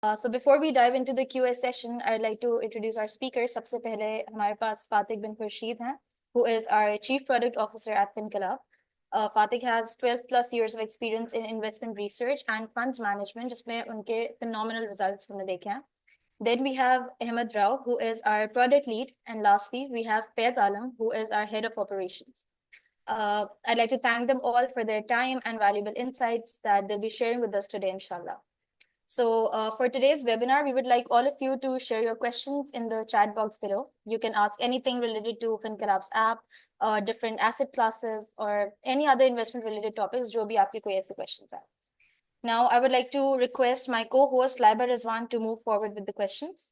So before we dive into the QA session, I'd like to introduce our speakers. सबसे पहले हमारे पास फातिक बिन खुर्शीद हैं, who is our Chief Product Officer at FinClub. Fatik has 12 plus years of experience in investment research and funds management, जिसमें उनके phenomenal results हमने देखे हैं. Then we have Ahmed Rao, who is our product lead. And lastly, we have Faiz Alam, who is our head of operations. I'd like to thank them all for their time and valuable insights that they'll be sharing with us today, inshallah. So for today's webinar, we would like all of you to share your questions in the chat box below. You can ask anything related to FinClub's app, different asset classes, or any other investment related topics, जो भी आपके कोई ऐसे questions हैं. Now, I would like to request my co-host Laiba Rizwan to move forward with the questions.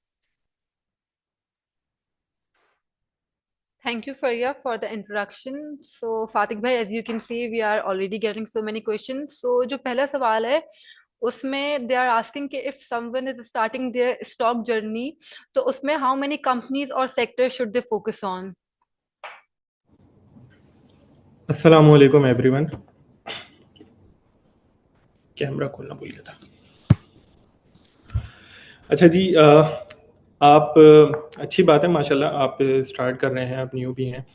Thank you, Faria, for the introduction. So, Fatik bhai, as you can see, we are already getting so many questions. So, जो पहला सवाल है, उसमें they are asking कि if someone is starting their stock journey, तो उसमें how many companies or sectors should they focus on? अस्सलाम वालेकुम एवरीवन. कैमरा खोलना भूल गया था. अच्छा जी, आप अच्छी बात है, माशाल्लाह आप स्टार्ट कर रहे हैं, आप न्यू भी हैं.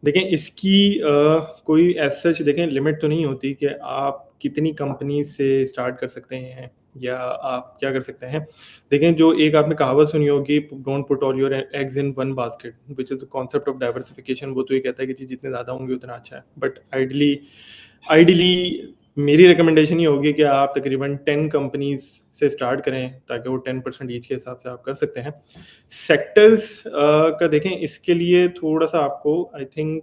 देखें, इसकी कोई एज सच देखें लिमिट तो नहीं होती कि आप कितनी कंपनी से स्टार्ट कर सकते हैं या आप क्या कर सकते हैं. देखें, जो एक आपने कहावत सुनी होगी, don't put all your eggs in one basket, which is the concept of diversification. वो तो ये कहता है कि जी जितने ज़्यादा होंगे उतना अच्छा है. बट आइडियली मेरी रिकमेंडेशन ये होगी कि आप तकरीबन 10 कंपनीज से स्टार्ट करें, ताकि वो 10% ईच के हिसाब से आप कर सकते हैं. सेक्टर्स का देखें, इसके लिए थोड़ा सा आपको आई थिंक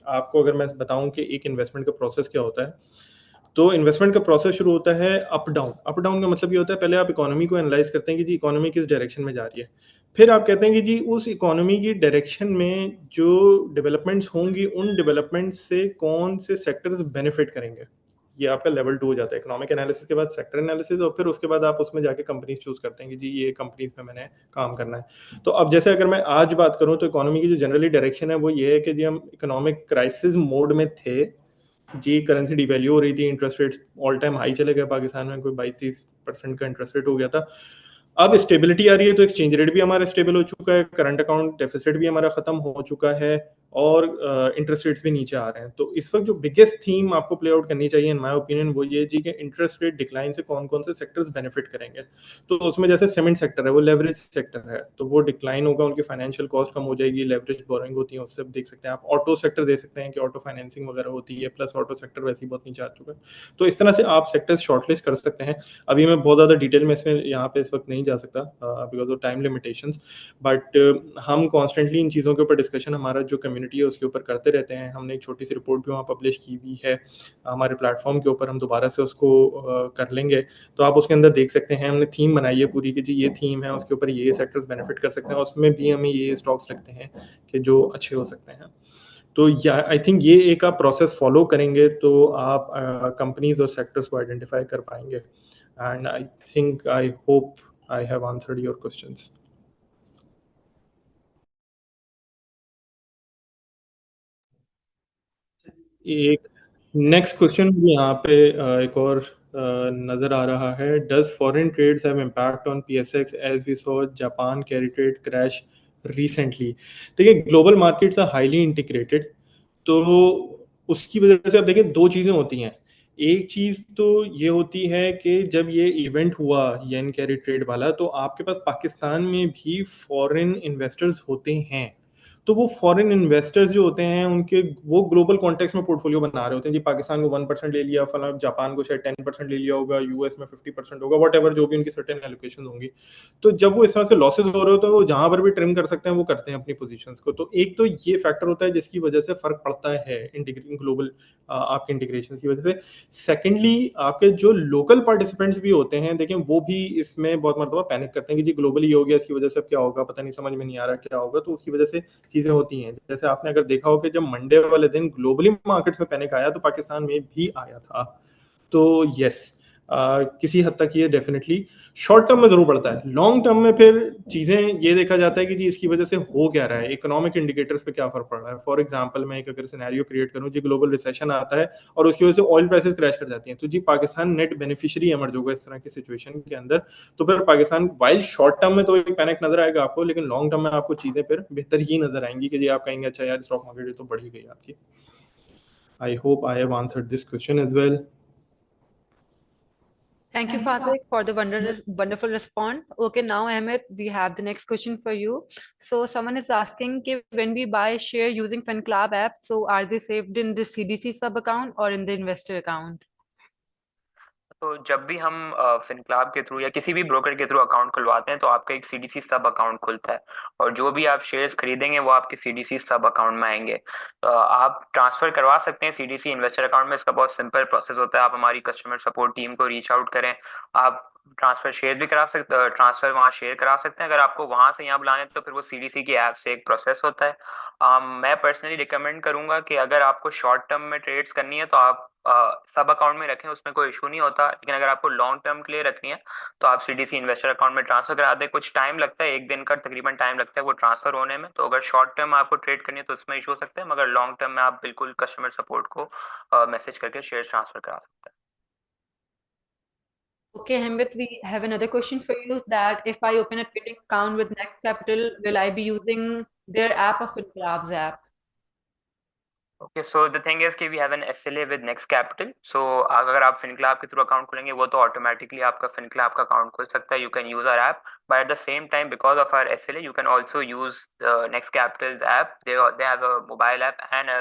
आपको अगर मैं बताऊं कि एक इन्वेस्टमेंट का प्रोसेस क्या होता है, तो इन्वेस्टमेंट का प्रोसेस शुरू होता है अप डाउन. अप डाउन का मतलब ये होता है, पहले आप इकोनॉमी को एनालाइज करते हैं कि जी इकोनॉमी किस डायरेक्शन में जा रही है. फिर आप कहते हैं कि जी उस इकोनॉमी की डायरेक्शन में जो डेवलपमेंट्स होंगी, उन डेवलपमेंट से कौन से सेक्टर्स बेनिफिट करेंगे. ये आपका लेवल 2 हो जाता है. इकोनॉमिक एनालिसिस के बाद सेक्टर एनालिसिस, और फिर उसके बाद आप उसमें जाके कंपनीज चूज करते हैं कि जी ये कंपनीज में मैंने काम करना है. तो अब जैसे अगर मैं आज बात करूं, तो इकोनॉमी की जो जनरली डायरेक्शन है वो ये है कि जी हम इकोनॉमिक क्राइसिस मोड में थे जी. करेंसी डिवैल्यू हो रही थी, interest rates all time high चले गए पाकिस्तान में, कोई 22-23% का इंटरेस्ट रेट हो गया था. अब स्टेबिलिटी आ रही है, तो एक्सचेंज रेट भी हमारा स्टेबल हो चुका है, करंट अकाउंट डेफिसिट भी हमारा खत्म हो चुका है, और इंटरेस्ट रेट्स भी नीचे आ रहे हैं. तो इस वक्त जो बिगेस्ट थीम आपको प्ले आउट करनी चाहिए इन माय ओपिनियन, वो ये जी कि इंटरेस्ट रेट डिक्लाइन से कौन कौन से सेक्टर्स बेनिफिट करेंगे. तो उसमें जैसे सीमेंट सेक्टर है, वो लेवरेज सेक्टर है, तो वो डिक्लाइन होगा, उनकी फाइनेंशियल कॉस्ट कम हो जाएगी, लेवरेज बोरिंग होती है, उससे आप देख सकते हैं. आप ऑटो सेक्टर दे सकते हैं कि ऑटो फाइनेंसिंग वगैरह होती है, प्लस ऑटो सेक्टर वैसे ही बहुत नीचे आ चुका है. तो इस तरह से आप सेक्टर्स शॉर्टलिस्ट कर सकते हैं. अभी मैं बहुत ज़्यादा डिटेल में इसमें यहाँ पे इस वक्त नहीं जा सकता because of time limitations, but हम कॉन्स्टेंटली इन चीज़ों के ऊपर डिस्कशन हमारा जो कम्युनिटी है उसके ऊपर करते रहते हैं. हमने एक छोटी सी रिपोर्ट भी वहाँ पब्लिश की हुई है हमारे प्लेटफॉर्म के ऊपर, हम दोबारा से उसको कर लेंगे. तो आप उसके अंदर देख सकते हैं, हमने थीम बनाई है पूरी कि जी ये थीम है, उसके ऊपर ये सेक्टर्स बेनिफिट कर सकते हैं, उसमें भी हमें ये स्टॉक्स रखते हैं कि जो अच्छे हो सकते हैं. तो या आई थिंक ये एक आप प्रोसेस फॉलो करेंगे तो आप कंपनीज और सेक्टर्स को आइडेंटिफाई कर पाएंगे. And I think I hope I have answered your questions. एक नेक्स्ट क्वेश्चन यहाँ पे एक और नजर आ रहा है. Does foreign trades have impact on PSX as we saw Japan carry trade crash recently. देखिए, global markets are highly integrated, तो उसकी वजह से आप देखें दो चीज़ें होती हैं. एक चीज़ तो ये होती है कि जब ये इवेंट हुआ येन कैरी ट्रेड वाला, तो आपके पास पाकिस्तान में भी फॉरेन इन्वेस्टर्स होते हैं. तो वो फॉरेन इन्वेस्टर्स जो होते हैं उनके वो ग्लोबल कॉन्टेक्स्ट में पोर्टफोलियो बना रहे होते हैं जी. पाकिस्तान को 1% ले लिया, फला जापान को शायद 10% ले लिया होगा, यूएस में 50% होगा, वट एवर जो भी उनकी सर्टेन एलोकेशन होंगी. तो जब वो इस तरह से लॉसेज हो रहे होते हैं, वो जहां पर भी ट्रिम कर सकते हैं वो करते हैं अपनी पोजीशंस को. तो एक तो ये फैक्टर होता है जिसकी वजह से फर्क पड़ता है ग्लोबल आपके इंटीग्रेशन की वजह से. सेकेंडली, आपके जो लोकल पार्टिसिपेंट्स भी होते हैं, देखें वो भी इसमें बहुत मरतबा पैनिक करते हैं कि जी ग्लोबली हो गया, इसकी वजह से अब क्या होगा, पता नहीं, समझ में नहीं आ रहा क्या होगा. तो उसकी वजह से चीजें होती हैं. जैसे आपने अगर देखा हो कि जब मंडे वाले दिन ग्लोबली मार्केट्स में पैनिक आया, तो पाकिस्तान में भी आया था. तो यस, किसी हद तक ये डेफिनेटली शॉर्ट टर्म में जरूर बढ़ता है। लॉन्ग टर्म में फिर चीजें ये देखा जाता है कि जी इसकी वजह से हो क्या रहा है, इकोनॉमिक इंडिकेटर्स पे क्या फर्क पड़ रहा है। फॉर एग्जांपल मैं एक अगर सिनेरियो क्रिएट करूं जी, ग्लोबल रिसेशन आता है और उसकी वजह से ऑयल प्राइसेस क्रैश कर जाती हैं, तो जी पाकिस्तान नेट बेनिफिशियरी एमर्ज होगा इस तरह की सिचुएशन के अंदर। तो फिर पाकिस्तान वाइल शॉर्ट टर्म में तो एक पैनिक नजर आएगा आपको, लेकिन लॉन्ग टर्म में आपको चीजें फिर बेहतर ही नजर आएंगी कि जी आप कहेंगे अच्छा यार स्टॉक मार्केट तो बढ़ ही गई आपकी। I hope I have answered this question as well. Thank you, Fatih, for the wonderful response. Okay, now Ahmed, we have the next question for you. So someone is asking if when we buy share using FinClub app, so are they saved in the CDC sub account or in the investor account? तो जब भी हम फिनक्लाब के through या किसी भी broker के through account खुलवाते हैं तो आपका एक सीडीसी सब अकाउंट खुलता है, और जो भी आप शेयर्स खरीदेंगे वो आपके सीडीसी सब अकाउंट में आएंगे। तो आप ट्रांसफर करवा सकते हैं सीडीसी इन्वेस्टर अकाउंट में। इसका बहुत सिंपल प्रोसेस होता है। आप हमारी कस्टमर सपोर्ट टीम को रीच आउट करें, आप ट्रांसफर शेयर भी करा सकते, ट्रांसफर वहाँ शेयर करा सकते हैं। अगर आपको वहां से यहाँ बुलाने तो फिर वो सीडीसी की ऐप से एक प्रोसेस होता है। मैं पर्सनली रिकमेंड करूंगा कि अगर आपको शॉर्ट टर्म में ट्रेड्स करनी है तो आप सब अकाउंट में रखें, उसमें कोई इशू नहीं होता। लेकिन अगर आपको लॉन्ग टर्म के लिए रखनी है तो आप सीडीसी इन्वेस्टर अकाउंट में ट्रांसफर करा दें। कुछ टाइम लगता है, 1 दिन का तकरीबन टाइम लगता है वो ट्रांसफर होने में। तो अगर शॉर्ट टर्म आपको ट्रेड करनी है तो उसमें इशू हो सकता है, मगर लॉन्ग टर्म में आप बिल्कुल कस्टमर सपोर्ट को मैसेज करके शेयर ट्रांसफर करा सकते हैं। Okay, Hamid, we have another question for you that if I open a trading account with Next Capital, will I be using their app or FinClub's app? Okay, so the thing is कि we have an SLA with Next Capital. So अगर आप फिनक्लैब के through account खोलेंगे वो तो automatically आपका फिनक्लैब का account खुल सकता है। You can use our app, but at the same time because of our SLA you can also use Next Capital's app. They have a mobile app and a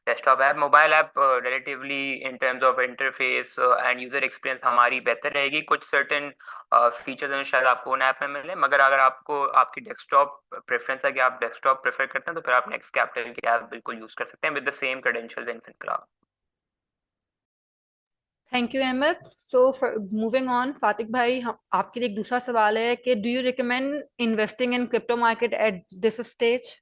desktop app. Mobile app relatively in terms of interface and user experience हमारी बेहतर रहेगी। कुछ certain features हैं शायद आपको उन app में मिले, मगर अगर आपको आपकी डेस्कटॉप प्रेफरेंस है कि आप डेस्कटॉप प्रेफर करते हैं तो फिर आप नेक्स्ट कैपिटल की ऐप बिल्कुल यूज कर सकते हैं with the same credentials in FinClub. Thank you, Ahmed. So for moving on, Fatik भाई, आपके लिए एक दूसरा सवाल है कि do you recommend investing in crypto market at this stage?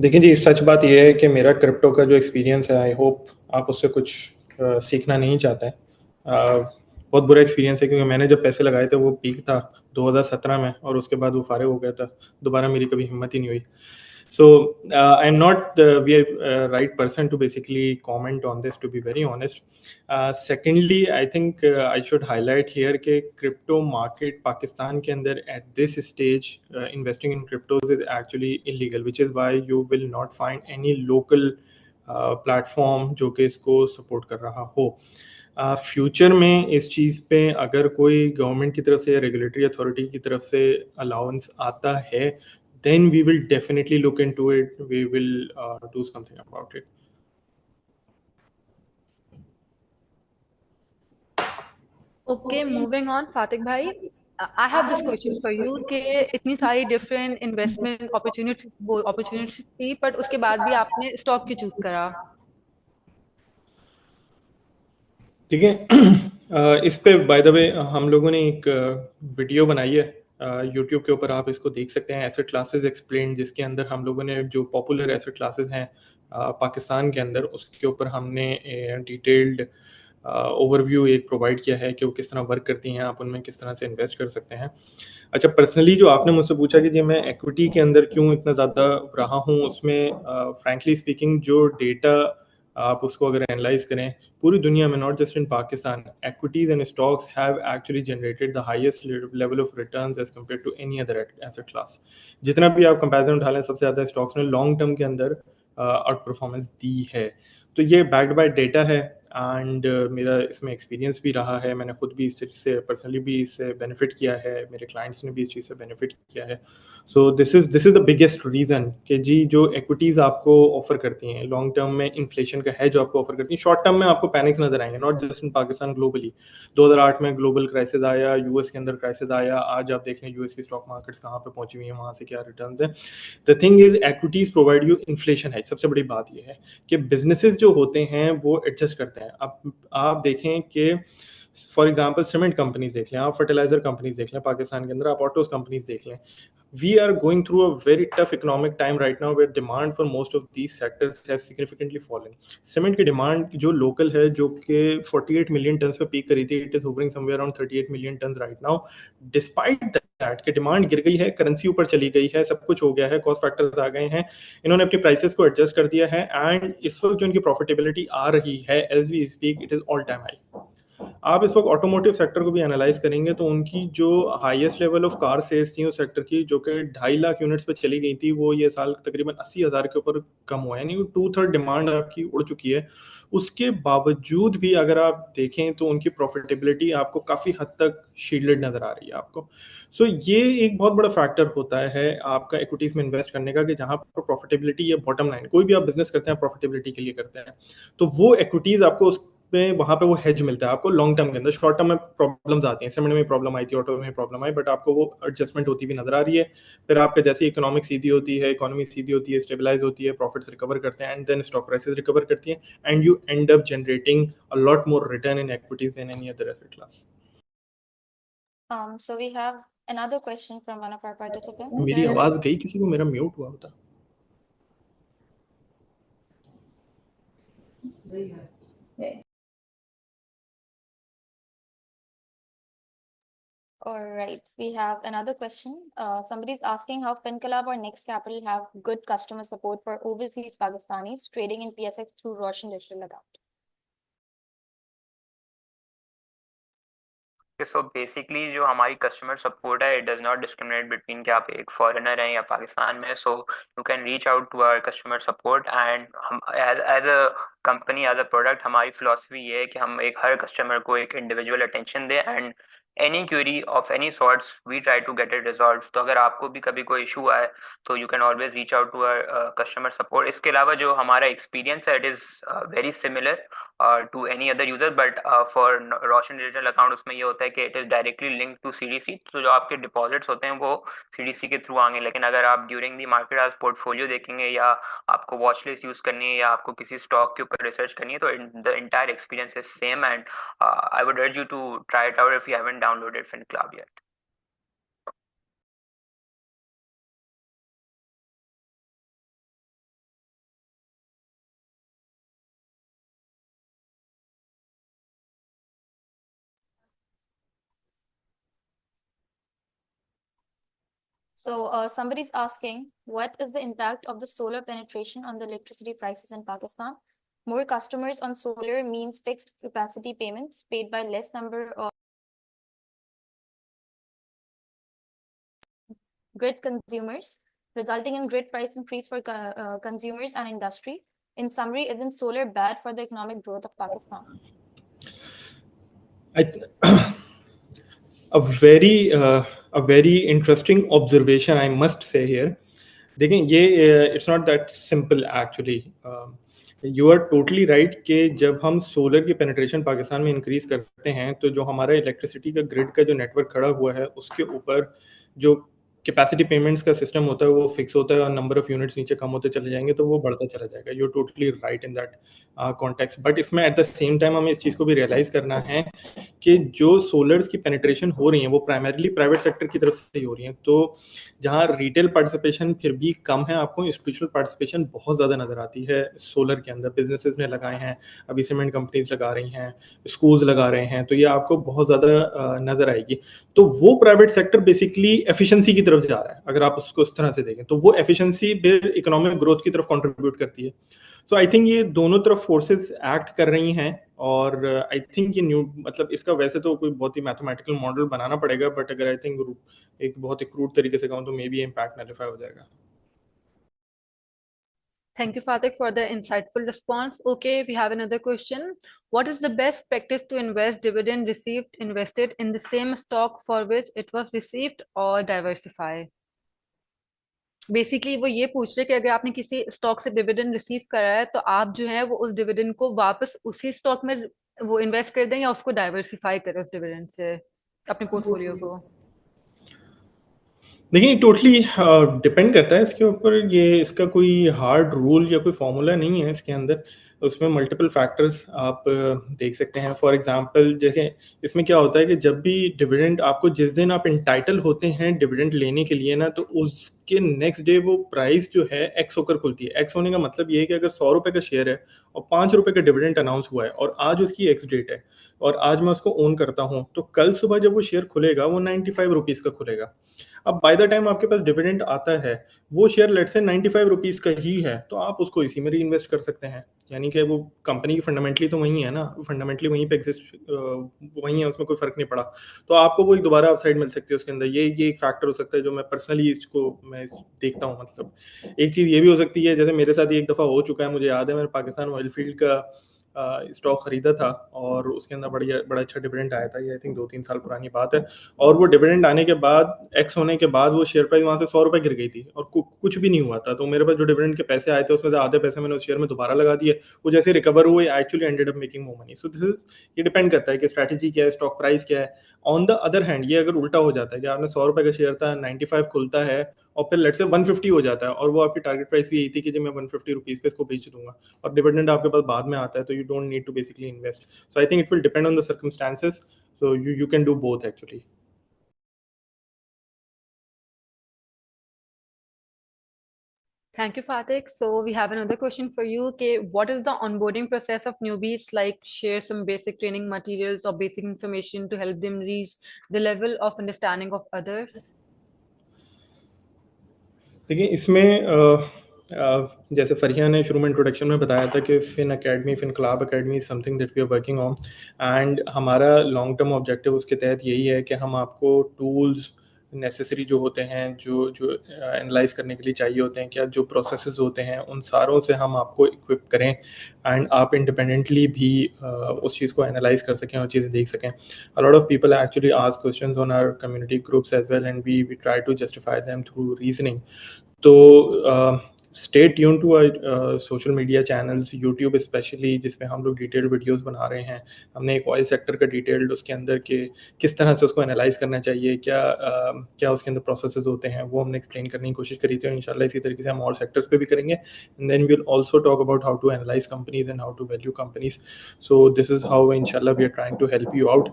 देखिए जी, सच बात यह है कि मेरा क्रिप्टो का जो एक्सपीरियंस है, आई होप आप उससे कुछ सीखना नहीं चाहते हैं। बहुत बुरा एक्सपीरियंस है, क्योंकि मैंने जब पैसे लगाए थे वो पीक था 2017 में, और उसके बाद वो फारिग हो गया था। दोबारा मेरी कभी हिम्मत ही नहीं हुई। So I'm not the right person to basically comment on this, to be very honest. Secondly, I think I should highlight here कि crypto market पाकिस्तान के अंदर at this stage investing in cryptos is actually illegal, which is why you will not find any local platform जो कि इसको support कर रहा हो। Future में इस चीज़ पे अगर कोई गवर्नमेंट की तरफ से या रेगुलेटरी अथॉरिटी की तरफ से अलाउंस आता है, then we will definitely look into it. We will do something about it. Okay, moving on, Fatik भाई, I have this question for you कि इतनी सारी different investment opportunities थी, but उसके बाद भी आपने stock क्यों choose करा? ठीक है, इस पे बाय द वे हम लोगों ने एक वीडियो बनाई है यूट्यूब के ऊपर, आप इसको देख सकते हैं, एसेट क्लासेस एक्सप्लेन, जिसके अंदर हम लोगों ने जो पॉपुलर एसेट क्लासेस हैं पाकिस्तान के अंदर, उसके ऊपर हमने डिटेल्ड ओवरव्यू एक प्रोवाइड किया है कि वो किस तरह वर्क करती हैं, आप उनमें किस तरह से इन्वेस्ट कर सकते हैं। अच्छा, पर्सनली जो आपने मुझसे पूछा कि जी मैं इक्विटी के अंदर क्यों इतना ज़्यादा रहा हूँ, उसमें फ्रैंकली स्पीकिंग जो डेटा आप उसको अगर एनालाइज करें, पूरी दुनिया में, not just in Pakistan, equities and stocks have actually generated the highest level of returns as compared to any other asset class. जितना भी आप कंपैरिजन उठा लें, सबसे ज़्यादा स्टॉक्स ने लॉन्ग टर्म के अंदर आउट परफॉर्मेंस दी है। तो ये बैक्ड बाय डेटा है, एंड मेरा इसमें एक्सपीरियंस भी रहा है। मैंने खुद भी इस चीज़ से पर्सनली भी इससे बेनिफिट किया है, मेरे क्लाइंट्स ने भी इस चीज़ से बेनिफिट किया है। So this is the biggest reason कि जी जो एक्विटीज़ आपको ऑफर करती हैं लॉन्ग टर्म में, इन्फ्लेशन का है जो आपको ऑफर करती हैं, शॉर्ट टर्म में आपको पैनिक्स नजर आएंगे, not just in Pakistan, globally. 2008 में ग्लोबल क्राइसिस आया, यूएस के अंदर क्राइसिस आया, आज आप देख लें यूएस की स्टॉक मार्केट्स कहाँ पे पहुंची हुई हैं, वहाँ से क्या रिटर्न है। The thing is equities provide you inflation है। सबसे बड़ी बात यह है कि बिजनेसेस जो होते हैं वो एडजस्ट करते हैं। अब आप देखें कि फॉर एग्जांपल सीमेंट कंपनीज देख लें, आप फर्टिलाइजर कंपनीज देख लें पाकिस्तान के अंदर, आप ऑटोज कंपनीज देख लें. We are going through a very tough economic time right now where demand for most of these sectors have significantly fallen. Cement की डिमांड जो लोकल है, जो कि 48 मिलियन टन्स पे पीक करी थी, it is hovering somewhere around 38 million turns right now. Despite that कि demand गिर गई है, करेंसी ऊपर चली गई है, सब कुछ हो गया है, कॉस्ट फैक्टर्स आ गए हैं, इन्होंने अपनी प्राइसेस को एडजस्ट कर दिया है, एंड इस वक्त जो इनकी प्रॉफिटेबिलिटी आ रही है as we speak, it is all time high. आप इस वक्त ऑटोमोटिव सेक्टर को भी एनालाइज करेंगे तो उनकी जो highest level of car sales थी उस सेक्टर की, जो कि 2.5 लाख यूनिट्स पे चली गई थी, वो ये साल तकरीबन 80,000 के ऊपर कम हुआ है, यानी 2/3 डिमांड आपकी उड़ चुकी है. उसके बावजूद भी अगर आप देखें तो उनकी प्रॉफिटेबिलिटी आपको काफ़ी हद तक शील्डेड नज़र आ रही है आपको. सो ये एक बहुत बड़ा फैक्टर होता है आपका इक्विटीज़ में इन्वेस्ट करने का, कि जहाँ पर प्रॉफिटेबिलिटी या बॉटम लाइन, कोई भी आप बिजनेस करते हैं प्रॉफिटेबिलिटी के लिए करते हैं, तो वो इक्विटीज़ आपको उस पे वहां पे वो हेज मिलता है आपको लॉन्ग टर्म के अंदर. शॉर्ट टर्म में प्रॉब्लम्स आती हैं, सीमेंट में प्रॉब्लम आई थी, ऑटो में प्रॉब्लम आई, बट आपको वो एडजस्टमेंट होती भी नजर आ रही है. फिर आपके जैसे इकोनॉमिक सीधी होती है, इकोनॉमी सीधी होती है, स्टेबलाइज होती है, प्रॉफिट्स रिकवर करते हैं, and then stock prices recover करती हैं, and you end up generating a lot more return in equities than any other asset class. So we have another question from one of our participants. मेरी आवाज गई, किसी को मेरा mute हुआ होता? All right, we have another question. Somebody's asking how FinClub or Next Capital have good customer support for overseas Pakistanis trading in PSX through Roshan Digital account. So basically जो हमारी कस्टमर सपोर्ट है, it does not discriminate between कि आप एक foreigner हैं या पाकिस्तान में. So you can reach out to our customer support, and हम as a company, as a product, हमारी फिलॉसफी ये है कि हम एक हर कस्टमर को एक इंडिविजुअल अटेंशन दें, and any query of any sorts we try to get it resolve. तो अगर आपको भी कभी कोई इशू आए तो you can always reach out to our customer support. इसके अलावा जो हमारा एक्सपीरियंस है, it is very similar to any other user, but for Roshan Digital account उसमें ये होता है कि it is directly linked to CDC. तो जो आपके डिपॉजिट्स होते हैं वो CDC के थ्रू आएंगे. लेकिन अगर आप ड्यूरिंग दी मार्केट आज पोर्टफोलियो देखेंगे, या आपको वॉच लिस्ट यूज करनी है, या आपको किसी स्टॉक के ऊपर रिसर्च करनी है, तो the entire experience is same, and I would urge you to try it out if you haven't downloaded FinClub yet. So somebody's asking, what is the impact of the solar penetration on the electricity prices in Pakistan? More customers on solar means fixed capacity payments paid by less number of grid consumers, resulting in grid price increase for consumers and industry. In summary, isn't solar bad for the economic growth of Pakistan? A very interesting observation, I must say here. देखें, ये it's not that simple actually. You are totally right कि जब हम solar की penetration Pakistan में increase करते हैं तो जो हमारा इलेक्ट्रिसिटी का ग्रिड का जो नेटवर्क खड़ा हुआ है उसके ऊपर जो कैपेसिटी पेमेंट्स का सिस्टम होता है वो फिक्स होता है, और नंबर ऑफ यूनिट्स नीचे कम होते चले जाएंगे तो वो बढ़ता चला जाएगा. You totally right in that context. But इसमें एट द सेम टाइम हमें इस चीज़ को भी रियलाइज़ करना है कि जो सोलर्स की पेनिट्रेशन हो रही हैं वो प्राइमरीली प्राइवेट सेक्टर की तरफ से ही हो रही हैं. तो जहाँ रिटेल पार्टिसिपेशन फिर भी कम है, आपको इंस्टीट्यूशनल पार्टिसिपेशन बहुत ज़्यादा नज़र आती है सोलर के अंदर. बिजनेसेस ने लगाए हैं, अभी सीमेंट कंपनीज लगा रही हैं, स्कूल्स लगा रहे हैं, तो ये आपको बहुत ज़्यादा नज़र आएगी. तो वो प्राइवेट सेक्टर बेसिकली एफिशिएंसी की तरफ जा रहा है. अगर आप उसको इस तरह से देखें तो वो एफिशिएंसी फिर इकोनॉमिक ग्रोथ की तरफ कंट्रीब्यूट करती है. सो आई थिंक ये दोनों तरफ फोर्सेस एक्ट कर रही हैं, और आई थिंक ये न्यू मतलब इसका वैसे तो कोई बहुत ही मैथमेटिकल मॉडल बनाना पड़ेगा, बट अगर आई थिंक एक बहुत ही क्रूड तरीके से कहूँ तो मे बी इम्पैक्ट नलिफाई हो जाएगा. Thank you, Fatik, for the insightful response. Okay, we have another question. What is the best practice to invest dividend invested in the same stock for which it was received, or diversify? Basically वो ये पूछ रहे कि अगर आपने किसी stock से dividend receive करा है तो आप जो है वो उस डिविडेंड को वापस उसी स्टॉक में वो इन्वेस्ट कर दें, या उसको डाइवर्सिफाई करें उस डिविडेंड से अपने पोर्टफोलियो को. देखिए, टोटली डिपेंड करता है इसके ऊपर. ये इसका कोई हार्ड रूल या कोई फॉर्मूला नहीं है इसके अंदर. उसमें मल्टीपल फैक्टर्स आप देख सकते हैं। फॉर एग्जांपल जैसे इसमें क्या होता है कि जब भी डिविडेंड आपको, जिस दिन आप इंटाइटल होते हैं डिविडेंड लेने के लिए ना, तो उसके नेक्स्ट डे वो प्राइस जो है एक्स होकर खुलती है। एक्स होने का मतलब ये है कि अगर 100 रुपए का शेयर है और 5 रुपए का डिविडेंड अनाउंस हुआ है और आज उसकी एक्स डेट है और आज मैं उसको ओन करता हूँ, तो कल सुबह जब वो शेयर खुलेगा वो 95 रुपीज़ का खुलेगा। अब बाय द टाइम आपके पास डिविडेंड आता है, वो शेयर लेट से 95 रुपीज़ का ही है, तो आप उसको इसी में री इन्वेस्ट कर सकते हैं। यानी कि वो कंपनी की फंडामेंटली तो वही है ना, फंडामेंटली वहीं पे एग्जिस्ट वही है, उसमें कोई फर्क नहीं पड़ा, तो आपको वो एक दोबारा अपसाइड मिल सकती है उसके अंदर। ये एक फैक्टर हो सकता है जो मैं पर्सनली इसको मैं देखता हूँ। मतलब एक चीज़ ये भी हो सकती है, जैसे मेरे साथ एक दफ़ा हो चुका है, मुझे याद है, मैंने पाकिस्तान ऑयल फील्ड का स्टॉक खरीदा था और उसके अंदर बड़ा अच्छा डिविडेंड आया था। ये आई थिंक 2-3 साल पुरानी बात है। और वो डिविडेंड आने के बाद, एक्स होने के बाद, वो शेयर प्राइस वहां से 100 रुपए गिर गई थी और कुछ भी नहीं हुआ था। तो मेरे पास जो डिविडेंड के पैसे आए थे उसमें से आधे पैसे मैंने उस शेयर में दोबारा लगा दिए। वो जैसे रिकवर हुए, actually ended up making more money. So this is, ये डिपेंड करता है कि स्ट्रैटेजी क्या है, स्टॉक प्राइस क्या है। ऑन द अदर हैंड, ये अगर उल्टा हो जाता है कि आपने 100 रुपए का शेयर था, 95 खुलता है और फिर लेट से 150 हो जाता है और वो आपकी टारगेट प्राइस भी यही थी कि जी मैं 150 रुपीज़ पे इसको बेच दूंगा, और डिविडेंड आपके पास बाद में आता है, तो you don't need to basically invest. So I think it will depend on the circumstances, so you can do both actually. Thank you, Fatik. So we have another question for you. Okay, what is the onboarding process of newbies? Like, share some basic training materials or basic information to help them reach the level of understanding of others. देखिए इसमें जैसे फरिया ने शुरू में introduction में बताया था कि Fin Academy, Fin Club Academy is something that we are working on, and हमारा लॉन्ग टर्म ऑब्जेक्टिव उसके तहत यही है कि हम आपको टूल्स नेसेसरी जो होते हैं, जो जो एनालाइज करने के लिए चाहिए होते हैं, क्या जो प्रोसेसेस होते हैं, उन सारों से हम आपको इक्विप करें एंड आप इंडिपेंडेंटली भी उस चीज़ को एनालाइज कर सकें और चीज़ें देख सकें. A lot of people actually ask questions on our community groups as well, and we try to justify them through reasoning. तो stay tune to social media channels, YouTube specially, जिसमें हम लोग डिटेल्ड वीडियोस बना रहे हैं. हमने एक oil sector का डिटेल्ड उसके अंदर के किस तरह से उसको एनालाइज करना चाहिए, क्या उसके अंदर प्रोसेसेस होते हैं, वो हमने एक्सप्लेन करने की कोशिश करी थी, और इंशाल्लाह इसी तरीके से हम और सेक्टर्स पे भी करेंगे. And then we will also talk about how to analyse companies and how to value companies. So this is how इंशाल्लाह we are trying to help you out.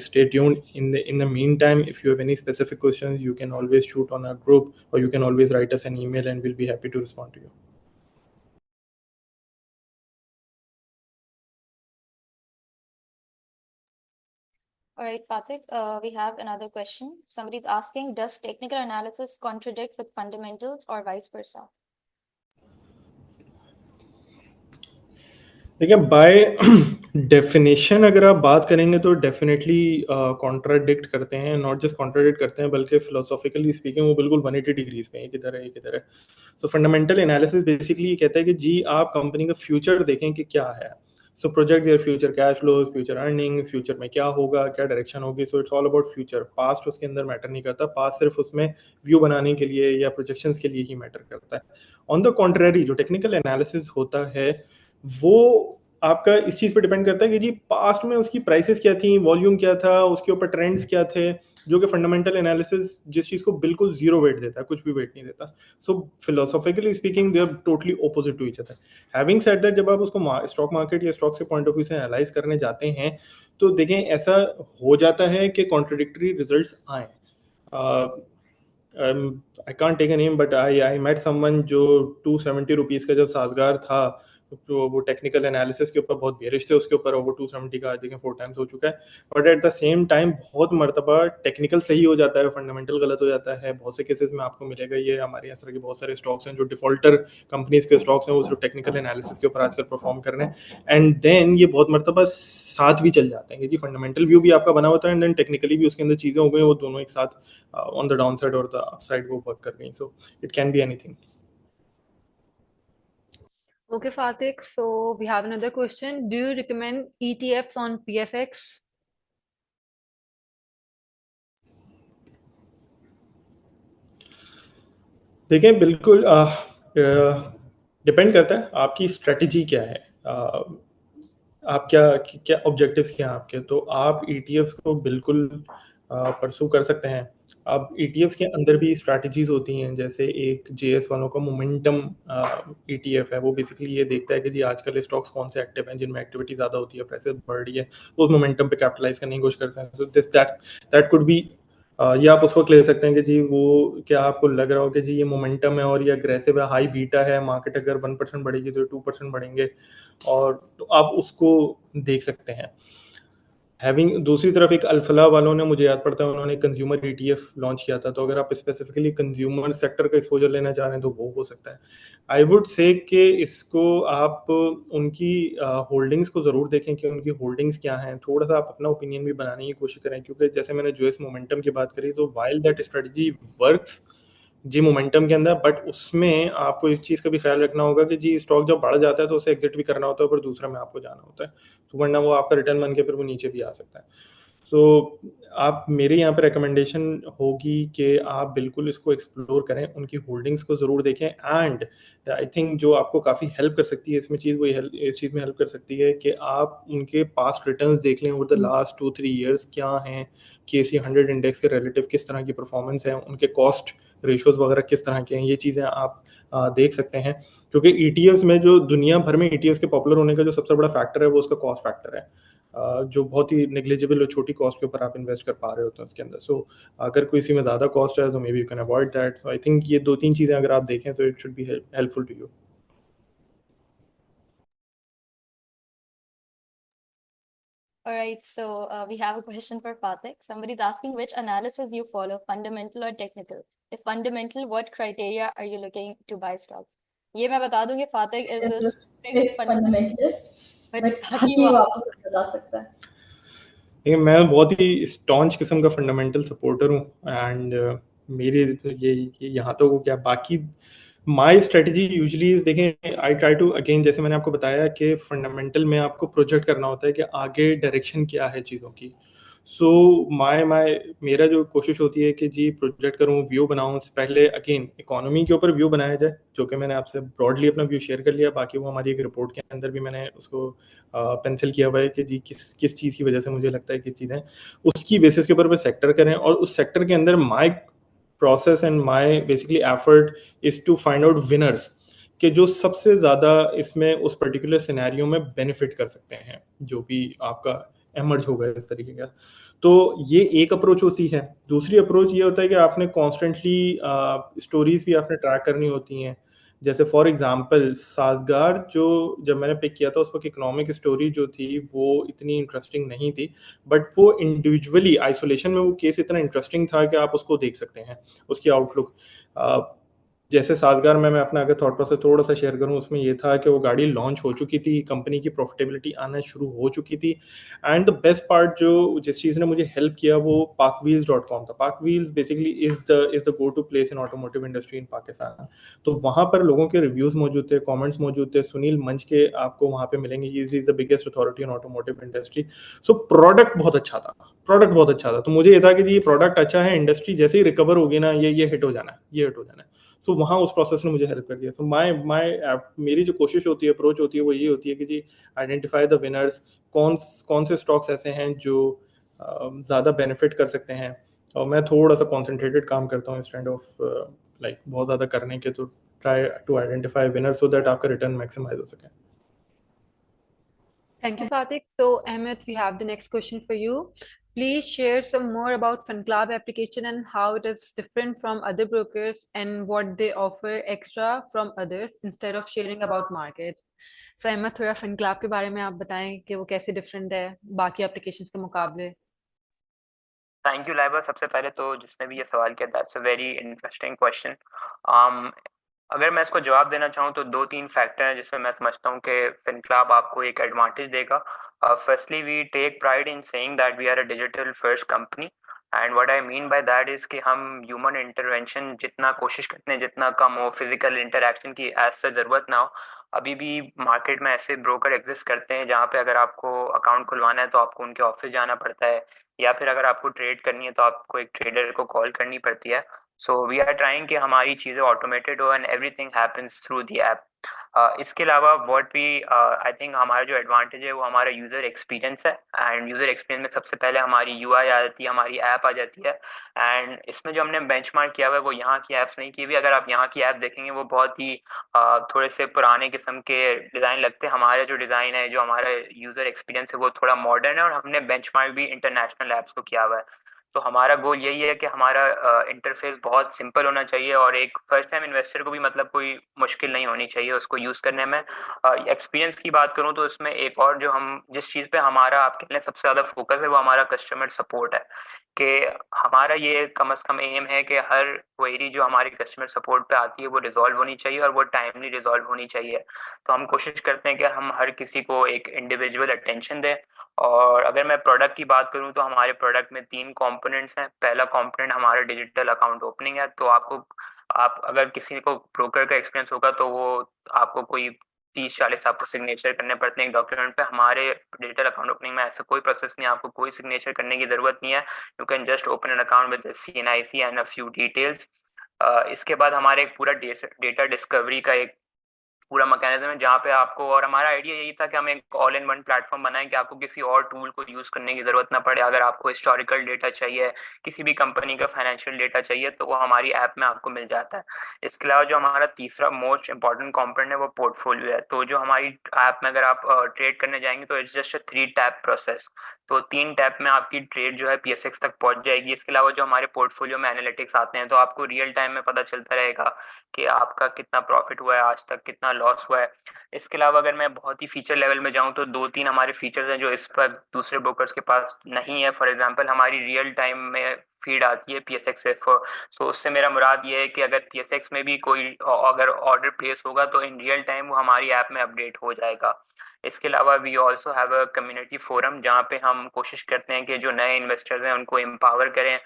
Stay tuned. In the meantime, if you have any specific questions, you can always shoot on our group, or you can always write us an email and we'll be happy to respond to you. All right, Pathik, we have another question. Somebody's asking, does technical analysis contradict with fundamentals or vice versa? देखिए by definition अगर आप बात करेंगे तो definitely contradict करते हैं. Not just contradict करते हैं, बल्कि फिलोसॉफिकली स्पीकिंग वो बिल्कुल 180 डिग्रीज पे एक इधर है एक इधर है. सो फंडामेंटल एनालिसिस बेसिकली ये कहता है कि जी आप कंपनी का फ्यूचर देखें कि क्या है. So project their future cash flows, future earnings, future में क्या होगा, क्या डायरेक्शन होगी. So it's all about future. Past उसके अंदर मैटर नहीं करता. पास्ट सिर्फ उसमें व्यू बनाने के लिए या प्रोजेक्शंस के लिए ही मैटर करता है. ऑन द कॉन्ट्रेरी जो टेक्निकल एनालिसिस होता है वो आपका इस चीज़ पे डिपेंड करता है कि जी पास्ट में उसकी प्राइसेस क्या थी, वॉल्यूम क्या था, उसके ऊपर ट्रेंड्स क्या थे, जो कि फंडामेंटल एनालिसिस जिस चीज़ को बिल्कुल जीरो वेट देता है, कुछ भी वेट नहीं देता. So philosophically speaking they are totally opposite to each other. Having said that, जब आप उसको स्टॉक मार्केट या स्टॉक से पॉइंट ऑफ व्यू से एनालाइज करने जाते हैं तो देखें ऐसा हो जाता है कि कॉन्ट्रडिक्टरी रिजल्ट्स आए. I can't take a name, but I met someone जो 270 रुपीज़ का जब साजगार था, तो वो टेक्निकल एनालिसिस के ऊपर बहुत बेरिश थे उसके ऊपर, और वो 270 का देखें 4 टाइम्स हो चुका है. But at the same time बहुत मरतबा टेक्निकल सही हो जाता है, फंडामेंटल गलत हो जाता है. बहुत से केसेस में आपको मिलेगा ये. हमारे यहाँ के बहुत सारे स्टॉक्स हैं जो डिफॉल्टर कंपनीज के स्टॉक्स हैं, वो सिर्फ टेक्निकल एनालिसिस के ऊपर आजकल परफॉर्म कर रहे हैं. एंड देन ये बहुत मरतबा साथ भी चल जाते हैं कि जी फंडामेंटल व्यू भी आपका बना होता है एंड देन टेक्निकली भी उसके अंदर चीज़ें हो गई, वो दोनों एक साथ ऑन द डाउन साइड और द अप साइड वो वर्क कर गई. So it can be anything. Okay, Fatik. So we have another question. Do you recommend ETFs on PFX? देखिए बिल्कुल डिपेंड करता है आपकी स्ट्रेटजी क्या है, आप क्या क्या ऑब्जेक्टिव्स क्या हैं आपके. तो आप ईटीएफ को बिल्कुल परसू कर सकते हैं। अब ETFs के अंदर भी स्ट्रैटेजीज होती हैं, जैसे एक JS1 का मोमेंटम ETF है, वो बेसिकली ये देखता है कि जी आजकल स्टॉक्स कौन से एक्टिव हैं जिनमें एक्टिविटी ज़्यादा होती है, प्राइसेस बढ़ रही है, तो उस मोमेंटम पे कैपिटलाइज करने की कोशिश करते हैं। So this that could be, ये आप उस वक्त ले सकते हैं कि जी वो, क्या आपको लग रहा हो कि जी ये मोमेंटम है और ये अग्रेसिव है, हाई बीटा है, मार्केट अगर 1% बढ़ेगी तो 2% बढ़ेंगे, और तो आप उसको देख सकते हैं। हैविंग दूसरी तरफ एक अल्फला वालों ने, मुझे याद पड़ता है उन्होंने कंज्यूमर ETF लॉन्च किया था, तो अगर आप स्पेसिफिकली कंज्यूमर सेक्टर का एक्सपोजर लेना चाह रहे हैं तो वो हो सकता है। आई वुड से कि इसको आप उनकी होल्डिंग्स को ज़रूर देखें कि उनकी होल्डिंग्स क्या हैं, थोड़ा सा आप अपना ओपिनियन भी बनाने की कोशिश करें, क्योंकि जैसे मैंने यूएस मोमेंटम की बात करी, तो वाइल दैट स्ट्रेटजी वर्क्स जी मोमेंटम के अंदर, बट उसमें आपको इस चीज़ का भी ख्याल रखना होगा कि जी स्टॉक जब बढ़ जाता है तो उसे एग्जिट भी करना होता है, पर दूसरा में आपको जाना होता है, तो वरना वो आपका रिटर्न बन के फिर वो नीचे भी आ सकता है। सो आप, मेरे यहाँ पे रिकमेंडेशन होगी कि आप बिल्कुल इसको एक्सप्लोर करें, उनकी होल्डिंग्स को ज़रूर देखें, एंड आई थिंक जो आपको काफ़ी हेल्प कर सकती है इसमें चीज़, वही इस चीज़ में हेल्प कर सकती है कि आप उनके पास्ट रिटर्न्स देख लें ओवर द लास्ट 2-3 ईयर्स, क्या हैं KC 100 इंडेक्स के रिलेटिव, किस तरह की परफॉर्मेंस है, उनके कॉस्ट रेशोज वगैरह किस तरह के हैं, ये चीज़ें आप देख सकते हैं। क्योंकि ETFs में, जो दुनिया भर में ETFs के पॉपुलर होने का जो सबसे बड़ा फैक्टर है वो उसका कॉस्ट फैक्टर है, जो बहुत ही नेग्लिजिबल और छोटी कॉस्ट के ऊपर आप इन्वेस्ट कर पा रहे होते हैं उसके अंदर। सो अगर कोई इसी में ज़्यादा कॉस्ट है तो maybe you can avoid that. So I think ये 2-3 चीज़ें अगर आप देखें तो it should be helpful to you. All right, so we have a question for Fatik. Somebody's asking which analysis you follow, fundamental or technical? If fundamental, what criteria are you looking to buy stocks? ये मैं बता दूंगी, Fatik is a strict fundamentalist, but बाकी वो आपको कुछ बता सकता है। देखिए, मैं बहुत ही स्टॉन्च किस्म का फंडामेंटल सपोर्टर हूँ, एंड मेरी तो ये यहाँ तो वो क्या, बाकी माई स्ट्रेटजी यूजली देखें, आई ट्राई टू, अगेन जैसे मैंने आपको बताया कि फंडामेंटल में आपको प्रोजेक्ट करना होता है कि आगे डायरेक्शन क्या है चीज़ों की। सो माय मेरा जो कोशिश होती है कि जी प्रोजेक्ट करूँ, व्यू बनाऊँ, उससे पहले अगेन इकोनॉमी के ऊपर व्यू बनाया जाए, जो कि मैंने आपसे ब्रॉडली अपना व्यू शेयर कर लिया, बाकी वो हमारी एक रिपोर्ट के अंदर भी मैंने उसको पेंसिल किया हुआ है कि जी किस किस चीज़ की वजह से मुझे लगता है किस चीज़ें, उसकी बेसिस के ऊपर सेक्टर करें, और उस सेक्टर के अंदर my process and my basically effort is to find out winners, कि जो सबसे ज़्यादा इसमें उस पर्टिकुलर सिनेरियो में बेनिफिट कर सकते हैं, जो भी आपका एमर्ज होगा इस तरीके का। तो ये एक अप्रोच होती है। दूसरी अप्रोच ये होता है कि आपने कॉन्स्टेंटली स्टोरीज भी आपने ट्रैक करनी होती हैं। जैसे फॉर एग्जांपल साजगार, जो जब मैंने पिक किया था उस वक्त इकोनॉमिक स्टोरी जो थी वो इतनी इंटरेस्टिंग नहीं थी, बट वो इंडिविजुअली आइसोलेशन में वो केस इतना इंटरेस्टिंग था कि आप उसको देख सकते हैं, उसकी आउटलुक। जैसे साजगार में मैं अपना अगर थॉट प्रोसेस थोड़ा सा शेयर करूं, उसमें ये था कि वो गाड़ी लॉन्च हो चुकी थी, कंपनी की प्रॉफिटेबिलिटी आना शुरू हो चुकी थी, एंड द बेस्ट पार्ट जो जिस चीज़ ने मुझे हेल्प किया वो parkwheels.com था। parkwheels basically is the go to place in automotive industry in Pakistan. तो वहाँ पर लोगों के रिव्यूज मौजूद थे, कमेंट्स मौजूद थे, सुनील मंच के आपको वहाँ पे मिलेंगे, he is the biggest authority in automotive industry. So product बहुत अच्छा था, प्रोडक्ट बहुत अच्छा था, तो मुझे ये था कि ये प्रोडक्ट अच्छा है, इंडस्ट्री जैसे ही रिकवर होगी ना, ये हिट हो जाना है, ये हिट हो जाना है। सो वहाँ उस प्रोसेस ने मुझे हेल्प कर दिया। सो मेरी जो कोशिश होती है, अप्रोच होती है, वो ये होती है कि जी आइडेंटिफाई द विनर्स, कौन कौन से स्टॉक्स ऐसे हैं जो ज़्यादा बेनिफिट कर सकते हैं, और मैं थोड़ा सा कॉन्सेंट्रेटेड काम करता हूँ इंस्टेड ऑफ लाइक बहुत ज़्यादा करने के, तो try to identify winner so that आपका रिटर्न मैक्सिमाइज हो सके। Thank you, Fatik. So, Ahmed, we have the next question for you. Please share some more about FunClub application and how it is different from other brokers and what they offer extra from others instead of sharing about market. So, Ahmed, थोड़ा FunClub के बारे में आप बताएं कि वो कैसे different है बाकी applications के मुकाबले। Thank you Laiba. सबसे पहले तो जिसने भी ये सवाल किया, that's a very interesting question. अगर मैं इसको जवाब देना चाहूँ तो 2-3 फैक्टर हैं जिसमें मैं समझता हूँ कि FinClub आपको एक एडवांटेज देगा। Firstly we take pride in saying that we are a digital first company, and what I mean by that is कि हम ह्यूमन इंटरवेंशन जितना कोशिश करते हैं जितना कम हो, फिजिकल इंटरेक्शन की एज सच जरूरत ना हो। अभी भी मार्केट में ऐसे ब्रोकर एग्जिस्ट करते हैं जहाँ पे अगर आपको अकाउंट खुलवाना है तो आपको उनके ऑफिस जाना पड़ता है, या फिर अगर आपको ट्रेड करनी है तो आपको एक ट्रेडर को कॉल करनी पड़ती है। सो वी आर ट्राइंग कि हमारी चीज़ें ऑटोमेटेड हो and everything happens through the app. इसके अलावा व्हाट वी आई थिंक हमारा जो एडवांटेज है वो हमारा यूज़र एक्सपीरियंस है। एंड यूज़र एक्सपीरियंस में सबसे पहले हमारी यूआई आ जाती है, हमारी ऐप आ जाती है। एंड इसमें जो हमने बेंचमार्क किया हुआ है वो यहाँ की ऐप्स नहीं की हुई। अगर आप यहाँ की ऐप देखेंगे वो बहुत ही थोड़े से पुराने किस्म के डिज़ाइन लगते हैं। हमारा जो डिज़ाइन है, जो हमारा यूज़र एक्सपीरियंस है वो थोड़ा मॉडर्न है, और हमने बेंचमार्क भी इंटरनेशनल ऐप्स को किया हुआ है। तो हमारा गोल यही है कि हमारा इंटरफेस बहुत सिंपल होना चाहिए, और एक फर्स्ट टाइम इन्वेस्टर को भी मतलब कोई मुश्किल नहीं होनी चाहिए उसको यूज़ करने में। एक्सपीरियंस की बात करूँ तो इसमें एक और जो हम जिस चीज़ पे हमारा आपके लिए सबसे ज़्यादा फोकस है वो हमारा कस्टमर सपोर्ट है। कि हमारा ये कम से कम एम है कि हर क्वेरी जो हमारी कस्टमर सपोर्ट पे आती है वो रिजॉल्व होनी चाहिए, और वो टाइमली रिजॉल्व होनी चाहिए। तो हम कोशिश करते हैं कि हम हर किसी को एक इंडिविजुअल अटेंशन दें। और अगर मैं प्रोडक्ट की बात करूं तो हमारे प्रोडक्ट में 3 कंपोनेंट्स हैं। पहला कंपोनेंट हमारा डिजिटल अकाउंट ओपनिंग है। तो आप अगर किसी को ब्रोकर का एक्सपीरियंस होगा तो वो आपको कोई 30-40 आपको सिग्नेचर करने पड़ते हैं एक डॉक्यूमेंट पे। हमारे डिजिटल अकाउंट ओपनिंग में ऐसा कोई प्रोसेस नहीं है, आपको कोई सिग्नेचर करने की जरूरत नहीं है। You can just open an account with CNIC and a few details. इसके बाद हमारे एक पूरा डेटा डिस्कवरी का एक पूरा मैकेनिज्म है जहाँ पे आपको, और हमारा आइडिया यही था कि हम एक ऑल इन वन प्लेटफॉर्म बनाएं कि आपको किसी और टूल को यूज करने की जरूरत ना पड़े। अगर आपको हिस्टोरिकल डेटा चाहिए, किसी भी कंपनी का फाइनेंशियल डेटा चाहिए, तो वो हमारी ऐप में आपको मिल जाता है। इसके अलावा जो हमारा तीसरा मोस्ट इंपॉर्टेंट कॉम्पोनेंट है वो पोर्टफोलियो है। तो जो हमारी ऐप में अगर आप ट्रेड करने जाएंगे तो it's just a 3 tap process. तो 3 टैप में आपकी ट्रेड जो है PSX तक पहुंच जाएगी। इसके अलावा जो हमारे पोर्टफोलियो में एनालिटिक्स आते हैं तो आपको रियल टाइम में पता चलता रहेगा कि आपका कितना प्रॉफिट हुआ है आज तक, कितना लॉस हुआ है। इसके अलावा अगर मैं बहुत ही फीचर लेवल में जाऊं तो 2-3 हमारे फीचर्स हैं जो इस पर दूसरे ब्रोकर्स के पास नहीं है। फॉर एग्जांपल हमारी रियल टाइम में फीड आती है PSX से। तो उससे मेरा मुराद ये है कि अगर PSX में भी कोई अगर ऑर्डर प्लेस होगा तो इन रियल टाइम वो हमारी ऐप में अपडेट हो जाएगा। इसके अलावा we also have a community forum जहाँ पे हम कोशिश करते हैं कि जो नए इन्वेस्टर्स हैं उनको एम्पावर करें।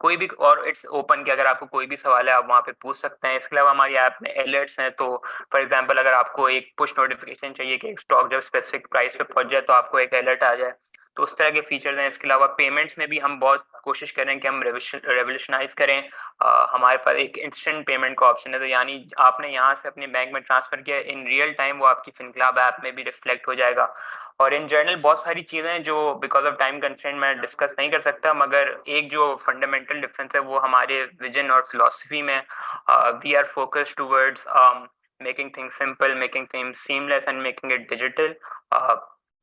कोई भी, और इट्स ओपन कि अगर आपको कोई भी सवाल है आप वहाँ पे पूछ सकते हैं। इसके अलावा हमारी ऐप में अलर्ट्स हैं। तो फॉर एग्जांपल अगर आपको एक पुश नोटिफिकेशन चाहिए कि एक स्टॉक जब स्पेसिफिक प्राइस पे पहुंच जाए तो आपको एक अलर्ट आ जाए, तो उस तरह के फीचर्स हैं। इसके अलावा पेमेंट्स में भी हम बहुत कोशिश करें कि हम रेवोल्यूशनाइज करें। हमारे पास एक इंस्टेंट पेमेंट का ऑप्शन है। तो यानी आपने यहाँ से अपने बैंक में ट्रांसफर किया, इन रियल टाइम वो आपकी फिनक्लाब ऐप में भी रिफ्लेक्ट हो जाएगा। और इन जनरल बहुत सारी चीज़ें हैं जो बिकॉज ऑफ टाइम कंस्ट्रेंट मैं डिस्कस नहीं कर सकता, मगर एक जो फंडामेंटल डिफरेंस है वो हमारे विजन और फिलॉसफी में। We are focused towards making things simple, making things seamless and making it digital.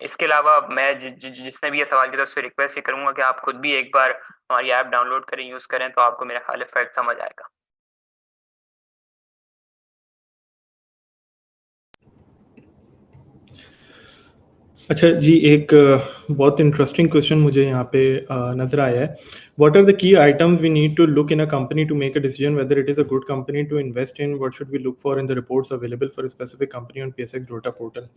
इसके अलावा मैं जिसने भी ये सवाल किया तो उससे रिक्वेस्ट ये करूंगा कि आप खुद भी एक बार हमारी ऐप डाउनलोड करें, यूज़ करें, तो आपको मेरा ख्याल इफेक्ट समझ आएगा। अच्छा जी, एक बहुत इंटरेस्टिंग क्वेश्चन मुझे यहाँ पे नज़र आया है। What are the key items we need to look in a company to make a decision whether it is a good company to invest in? What should we look for in the reports available for a specific company on PSX Dota portal?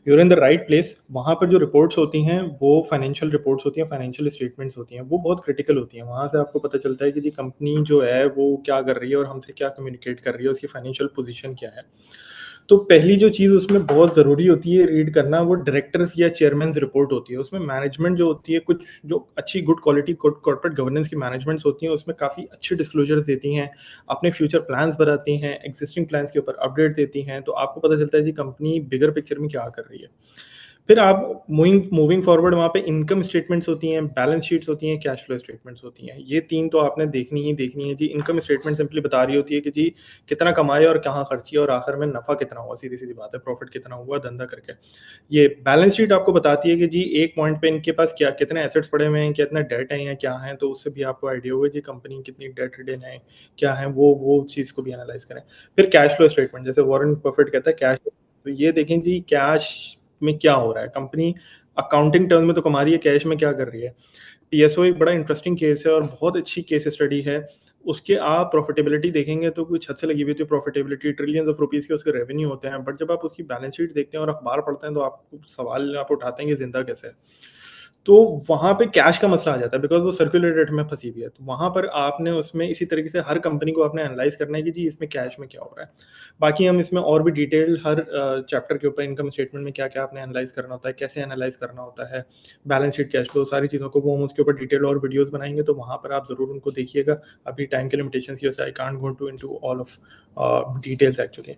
You are in the right place. वहाँ पर जो reports होती हैं वो financial reports होती हैं, financial statements होती हैं, वो बहुत क्रिटिकल होती हैं। वहाँ से आपको पता चलता है कि जी कंपनी जो है वो क्या कर रही है और हमसे क्या कम्युनिकेट कर रही है, उसकी फाइनेंशियल पोजीशन क्या है। तो पहली जो चीज़ उसमें बहुत ज़रूरी होती है रीड करना, वो डायरेक्टर्स या चेयरमैन रिपोर्ट होती है। उसमें मैनेजमेंट जो होती है, कुछ जो अच्छी गुड क्वालिटी कॉर्पोरेट गवर्नेंस की मैनेजमेंट्स होती हैं, उसमें काफ़ी अच्छे डिस्क्लोजर्स देती हैं, अपने फ्यूचर प्लान्स बताती हैं, एग्जिस्टिंग प्लान्स के ऊपर अपडेट देती हैं। तो आपको पता चलता है जी कंपनी बिगर पिक्चर में क्या कर रही है। फिर आप मूविंग फॉरवर्ड वहाँ पे इनकम स्टेटमेंट्स होती हैं, बैलेंस शीट्स होती हैं, कैश फ्लो स्टेटमेंट्स होती हैं। ये 3 तो आपने देखनी ही देखनी है जी। इनकम स्टेटमेंट सिंपली बता रही होती है कि जी कितना कमाए और कहाँ खर्ची और आखिर में नफ़ा कितना हुआ, सीधी-सीधी बात है, प्रॉफिट कितना हुआ धंधा करके। ये बैलेंस शीट आपको बताती है कि जी एक पॉइंट पे इनके पास क्या कितने एसेट्स पड़े हुए हैं, कितना डेट है या क्या है, तो उससे भी आपको आइडिया होगा जी कंपनी कितनी डेट रिडन है, क्या है, वो चीज़ को भी एनालाइज़ करें। फिर कैश फ्लो स्टेटमेंट, जैसे वॉरेन बफेट कहता है कैश, तो ये देखें जी कैश में क्या हो रहा है, कंपनी अकाउंटिंग टर्म में तो कमा रही है, कैश में क्या कर रही है। PSO एक बड़ा इंटरेस्टिंग केस है और बहुत अच्छी केस स्टडी है। उसके आप प्रॉफिटेबिलिटी देखेंगे तो कोई छत से लगी हुई थी प्रॉफिटेबिलिटी, ट्रिलियंस ऑफ रुपीस के उसके रेवेन्यू होते हैं, बट जब आप उसकी बैलेंस शीट देखते हैं और अखबार पढ़ते हैं तो आपको सवाल आप उठाते हैं कि जिंदा कैसे है। तो वहाँ पे कैश का मसला आ जाता है बिकॉज वो सर्कुलर रेट में फंसी हुई है। तो वहाँ पर आपने उसमें इसी तरीके से हर कंपनी को आपने एनालाइज करना है कि जी इसमें कैश में क्या हो रहा है। बाकी हम इसमें और भी डिटेल हर चैप्टर के ऊपर इनकम स्टेटमेंट में क्या क्या आपने एनालाइज करना होता है, कैसे एनालाइज करना होता है, बैलेंस शीट, कैश फ्लो, सारी चीज़ों को वो हम उसके ऊपर डिटेल और वीडियोस बनाएंगे, तो वहाँ पर आप ज़रूर उनको देखिएगा। अभी टाइम के लिमिटेशन की वजह से I can't go to into all of details actually.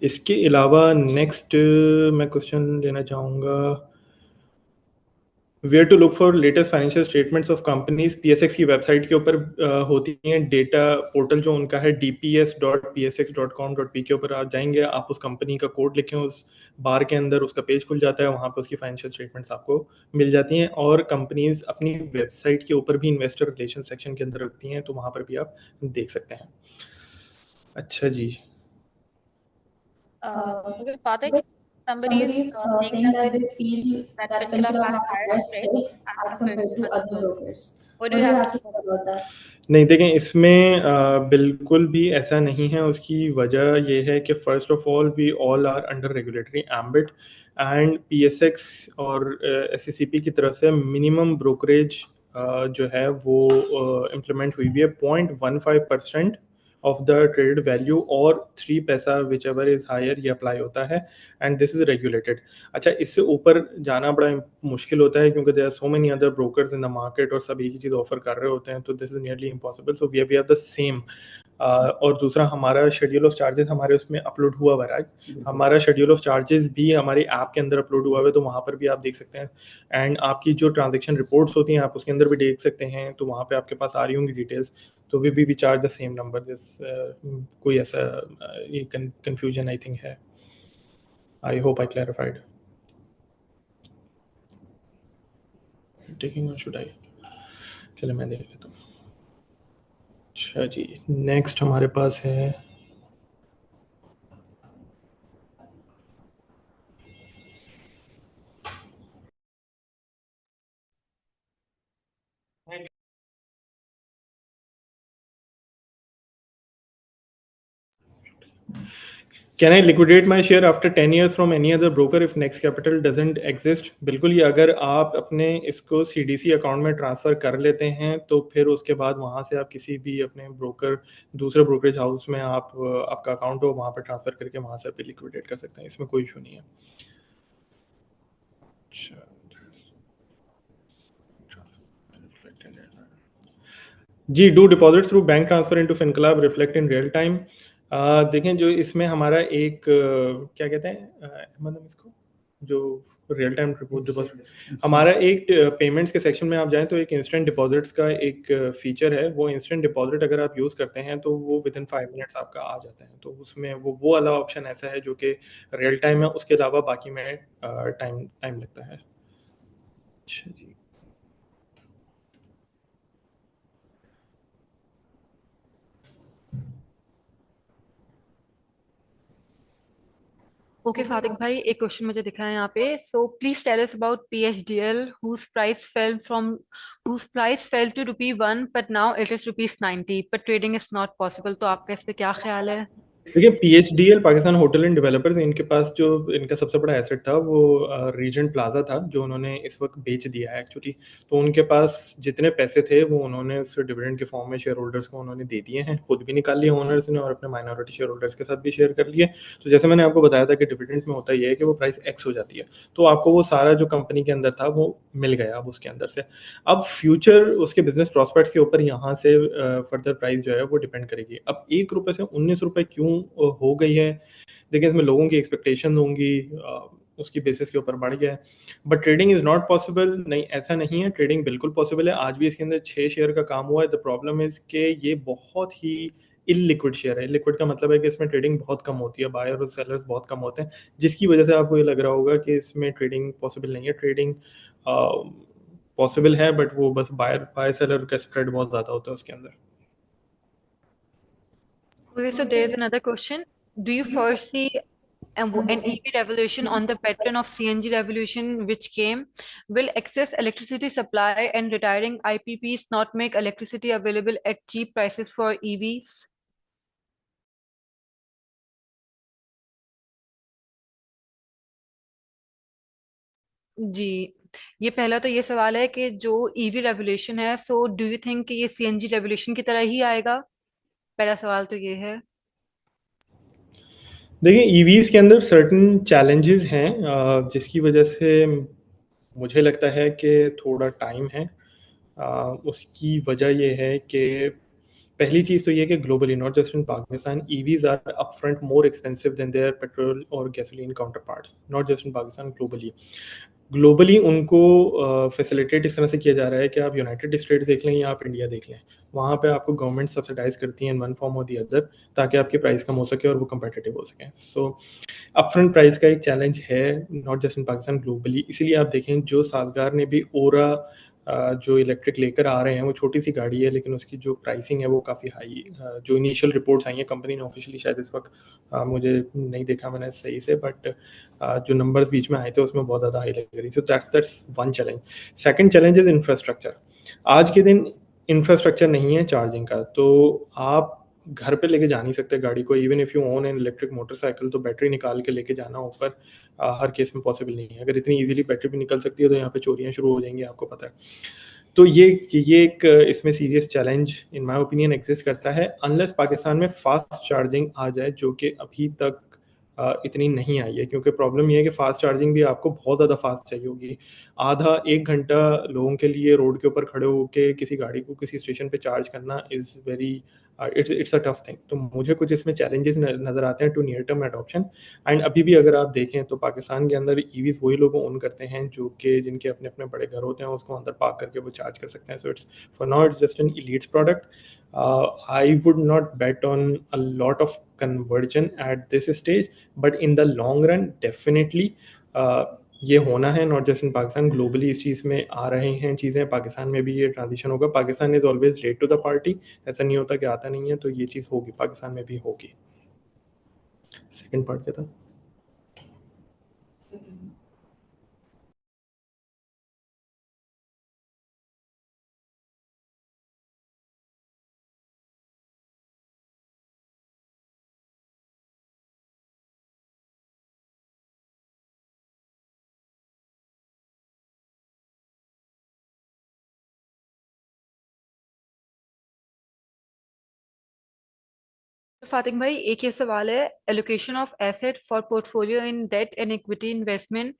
इसके अलावा नेक्स्ट मैं क्वेश्चन लेना चाहूँगा, where to look for latest financial statements of companies. PSX की वेबसाइट के ऊपर होती हैं डेटा पोर्टल जो उनका है dps.psx.com.p के ऊपर आप जाएंगे, आप उस कंपनी का कोड लिखें, उस बार के अंदर उसका पेज खुल जाता है, वहाँ पर उसकी फाइनेंशियल स्टेटमेंट्स आपको मिल जाती हैं। और कंपनीज अपनी वेबसाइट के ऊपर भी इन्वेस्टर रिलेशन सेक्शन के अंदर रखती हैं, तो वहाँ पर भी आप देख सकते हैं। अच्छा जी, Okay, Fatik, somebody is saying that they feel that FinClub has higher spreads as compared to other brokers. What do you have to say about that? नहीं देखें, इसमें बिल्कुल भी ऐसा नहीं है। उसकी वजह ये है कि first of all we all are under regulatory ambit, and PSX और एससीसीपी की तरफ से मिनिमम ब्रोकरेज जो है वो इम्प्लीमेंट हुई भी है। 0.15% ऑफ द ट्रेडेड वैल्यू और 3 पैसा विच एवर इज हायर ये अप्लाई होता है, एंड दिस इज रेगुलेटेड। अच्छा, इससे ऊपर जाना बड़ा मुश्किल होता है क्योंकि there are so many other brokers in the market और सब एक ही चीज़ ऑफर कर रहे होते हैं, तो this is nearly impossible. So we have the same. और दूसरा, हमारा शेड्यूल ऑफ चार्जेस हमारे उसमें अपलोड हुआ हुआ है। हमारा शेड्यूल ऑफ चार्जेस भी हमारे ऐप के अंदर अपलोड हुआ हुआ है, तो वहाँ पर भी आप देख सकते हैं। एंड आपकी जो ट्रांजेक्शन रिपोर्ट्स होती हैं आप उसके अंदर भी देख सकते हैं, तो वहाँ पे आपके पास आ रही होंगी डिटेल्स। तो we charge the same number. This कोई ऐसा ये कंफ्यूजन आई थिंक है। I hope I clarified. Taking और शुड आई, चले मैं देख लेता हूँ। अच्छा जी, नेक्स्ट हमारे पास है can I liquidate my share after 10 years from any other broker if next capital doesn't exist. बिल्कुल, ये अगर आप अपने इसको सीडीसी अकाउंट में ट्रांसफ़र कर लेते हैं तो फिर उसके बाद वहाँ से आप किसी भी अपने ब्रोकर, दूसरे ब्रोकरेज हाउस में आप आपका अकाउंट हो वहाँ पर ट्रांसफ़र करके वहाँ से भी लिक्विडेट कर सकते हैं, इसमें कोई इशू नहीं है। अच्छा जी, do deposit through bank transfer into FinClub reflect in real time. देखें, जो इसमें हमारा एक क्या कहते हैं मतलब इसको, जो रियल टाइम डिपॉजिट, हमारा एक पेमेंट्स के सेक्शन में आप जाएं तो एक इंस्टेंट डिपॉजिट्स का एक फीचर है। वो इंस्टेंट डिपॉजिट अगर आप यूज़ करते हैं तो वो विद इन 5 मिनट्स आपका आ जाता है, तो उसमें वो वाला ऑप्शन ऐसा है जो कि रियल टाइम है। उसके अलावा बाकी में टाइम लगता है। अच्छा जी, ओके फातिक भाई, एक क्वेश्चन मुझे दिख रहा है यहाँ पे। So please tell us about PHDL whose price fell to ₹1 but now it is ₹90 but trading is not possible। तो आपका इस पे क्या ख्याल है? देखिए, PHDL Pakistan hotel and developers, इनके पास जो इनका सबसे बड़ा एसेट था वो रीजेंट प्लाजा था, जो उन्होंने इस वक्त बेच दिया है एक्चुअली। तो उनके पास जितने पैसे थे वो उन्होंने उसके डिविडेंड के फॉर्म में शेयर होल्डर्स को उन्होंने दे दिए हैं, खुद भी निकाल लिए ओनर्स ने और अपने माइनॉरिटी शेयर होल्डर्स के साथ भी शेयर कर लिए। तो जैसे मैंने आपको बताया था कि डिविडेंड में होता यह है कि वो प्राइस एक्स हो जाती है, तो आपको वो सारा जो कंपनी के अंदर था वो मिल गया अब उसके अंदर से। अब फ्यूचर उसके बिजनेस प्रॉस्पेक्ट्स के ऊपर यहाँ से फर्दर प्राइस जो है वो डिपेंड करेगी। अब 1 रुपये से 19 रुपये क्यों हो गई है, देखिए इसमें लोगों की एक्सपेक्टेशन होंगी, उसकी बेसिस के ऊपर बढ़ गया है। But trading is not possible, नहीं ऐसा नहीं है, ट्रेडिंग बिल्कुल पॉसिबल है। आज भी इसके अंदर 6 शेयर का काम हुआ है। द प्रॉब्लम इज कि ये बहुत ही इलिक्विड शेयर है। लिक्विड का मतलब है कि इसमें ट्रेडिंग बहुत कम होती है, बायर और सेलर्स बहुत कम होते हैं, जिसकी वजह से आपको ये लग रहा होगा कि इसमें ट्रेडिंग पॉसिबल नहीं है। ट्रेडिंग पॉसिबल है, बट वो बस बायर सेलर का स्प्रेड बहुत ज़्यादा होता है उसके अंदर। Okay, so there is another question. Do you foresee an EV revolution on the pattern of CNG revolution which came? Will excess electricity supply and retiring IPPs not make electricity available at cheap prices for EVs? जी, ये पहला तो ये सवाल है कि जो EV revolution है, so do you think कि ये सीएनजी रेवोल्यूशन की तरह ही आएगा? पहला सवाल तो ये है। देखिए, ईवीज के अंदर सर्टन चैलेंजेस हैं, जिसकी वजह से मुझे लगता है कि थोड़ा टाइम है। उसकी वजह ये है कि पहली चीज़ तो ये कि globally, not just in Pakistan, EVs are upfront more expensive than their petrol और gasoline counterparts, not just in Pakistan, globally उनको फैसिलिटेट इस तरह से किया जा रहा है कि आप यूनाइटेड स्टेट्स देख लें या आप इंडिया देख लें, वहाँ पे आपको गवर्नमेंट सब्सिडाइज करती है इन वन फॉर्म और दी अदर, ताकि आपकी प्राइस कम हो सके और वो कंपेटिटिव हो सके। सो अपफ्रंट प्राइस का एक चैलेंज है not just in Pakistan, globally. इसीलिए आप देखें जो साजगार ने भी ओरा जो इलेक्ट्रिक लेकर आ रहे हैं, वो छोटी सी गाड़ी है लेकिन उसकी जो प्राइसिंग है वो काफ़ी हाई, जो इनिशियल रिपोर्ट्स आई हैं कंपनी ने ऑफिशियली, शायद इस वक्त मुझे नहीं देखा मैंने सही से, बट जो नंबर्स बीच में आए थे उसमें बहुत ज़्यादा हाई लग रही। So that's one challenge. Second challenge is infrastructure. आज के दिन इंफ्रास्ट्रक्चर नहीं है चार्जिंग का, तो आप घर पे लेके जा नहीं सकते गाड़ी को। Even if you own an electric motorcycle, तो बैटरी निकाल के लेके जाना ऊपर हर केस में पॉसिबल नहीं है। अगर इतनी इजीली बैटरी भी निकल सकती है तो यहाँ पे चोरियां शुरू हो जाएंगी, आपको पता है। तो ये एक इसमें serious challenge in my opinion exist करता है, अनलेस पाकिस्तान में फास्ट चार्जिंग आ जाए, जो कि अभी तक इतनी नहीं आई है। क्योंकि प्रॉब्लम ये है कि फास्ट चार्जिंग भी आपको बहुत ज़्यादा फास्ट चाहिए होगी। आधा एक घंटा लोगों के लिए रोड के ऊपर खड़े होकर किसी गाड़ी को किसी स्टेशन पे चार्ज करना is very it's a tough thing. तो मुझे कुछ इसमें चैलेंजेस नज़र आते हैं to near term adoption. And अभी भी अगर आप देखें तो पाकिस्तान के अंदर ईवीज वही लोग ओन करते हैं जो कि जिनके अपने अपने बड़े घर होते हैं, उसको अंदर पार्क करके वो चार्ज कर सकते हैं। So it's for now it's just an elites product. I would not bet on a lot of conversion at this stage, but in the long run, definitely ये होना है, not just in Pakistan, globally इस चीज़ में आ रहे हैं चीज़ें। पाकिस्तान में भी ये ट्रांजिशन होगा। Pakistan is always late to the party, ऐसा नहीं होता कि आता नहीं है, तो ये चीज़ होगी, पाकिस्तान में भी होगी। सेकंड पार्ट क्या था? फातिक भाई, एक ये सवाल है, allocation of asset for portfolio in debt and equity investment,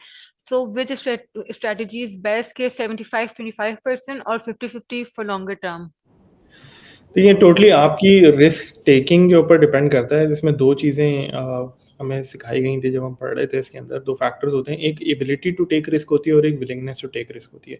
so which strategy is best के 75-25% और 50-50 फॉर लॉन्गर टर्म? तो ये टोटली आपकी रिस्क टेकिंग के ऊपर डिपेंड करता है, जिसमें दो चीज़ें हमें सिखाई गई थी जब हम पढ़ रहे थे। इसके अंदर दो फैक्टर्स होते हैं, एक एबिलिटी टू टेक रिस्क होती है और एक विलिंगनेस टू टेक रिस्क होती है।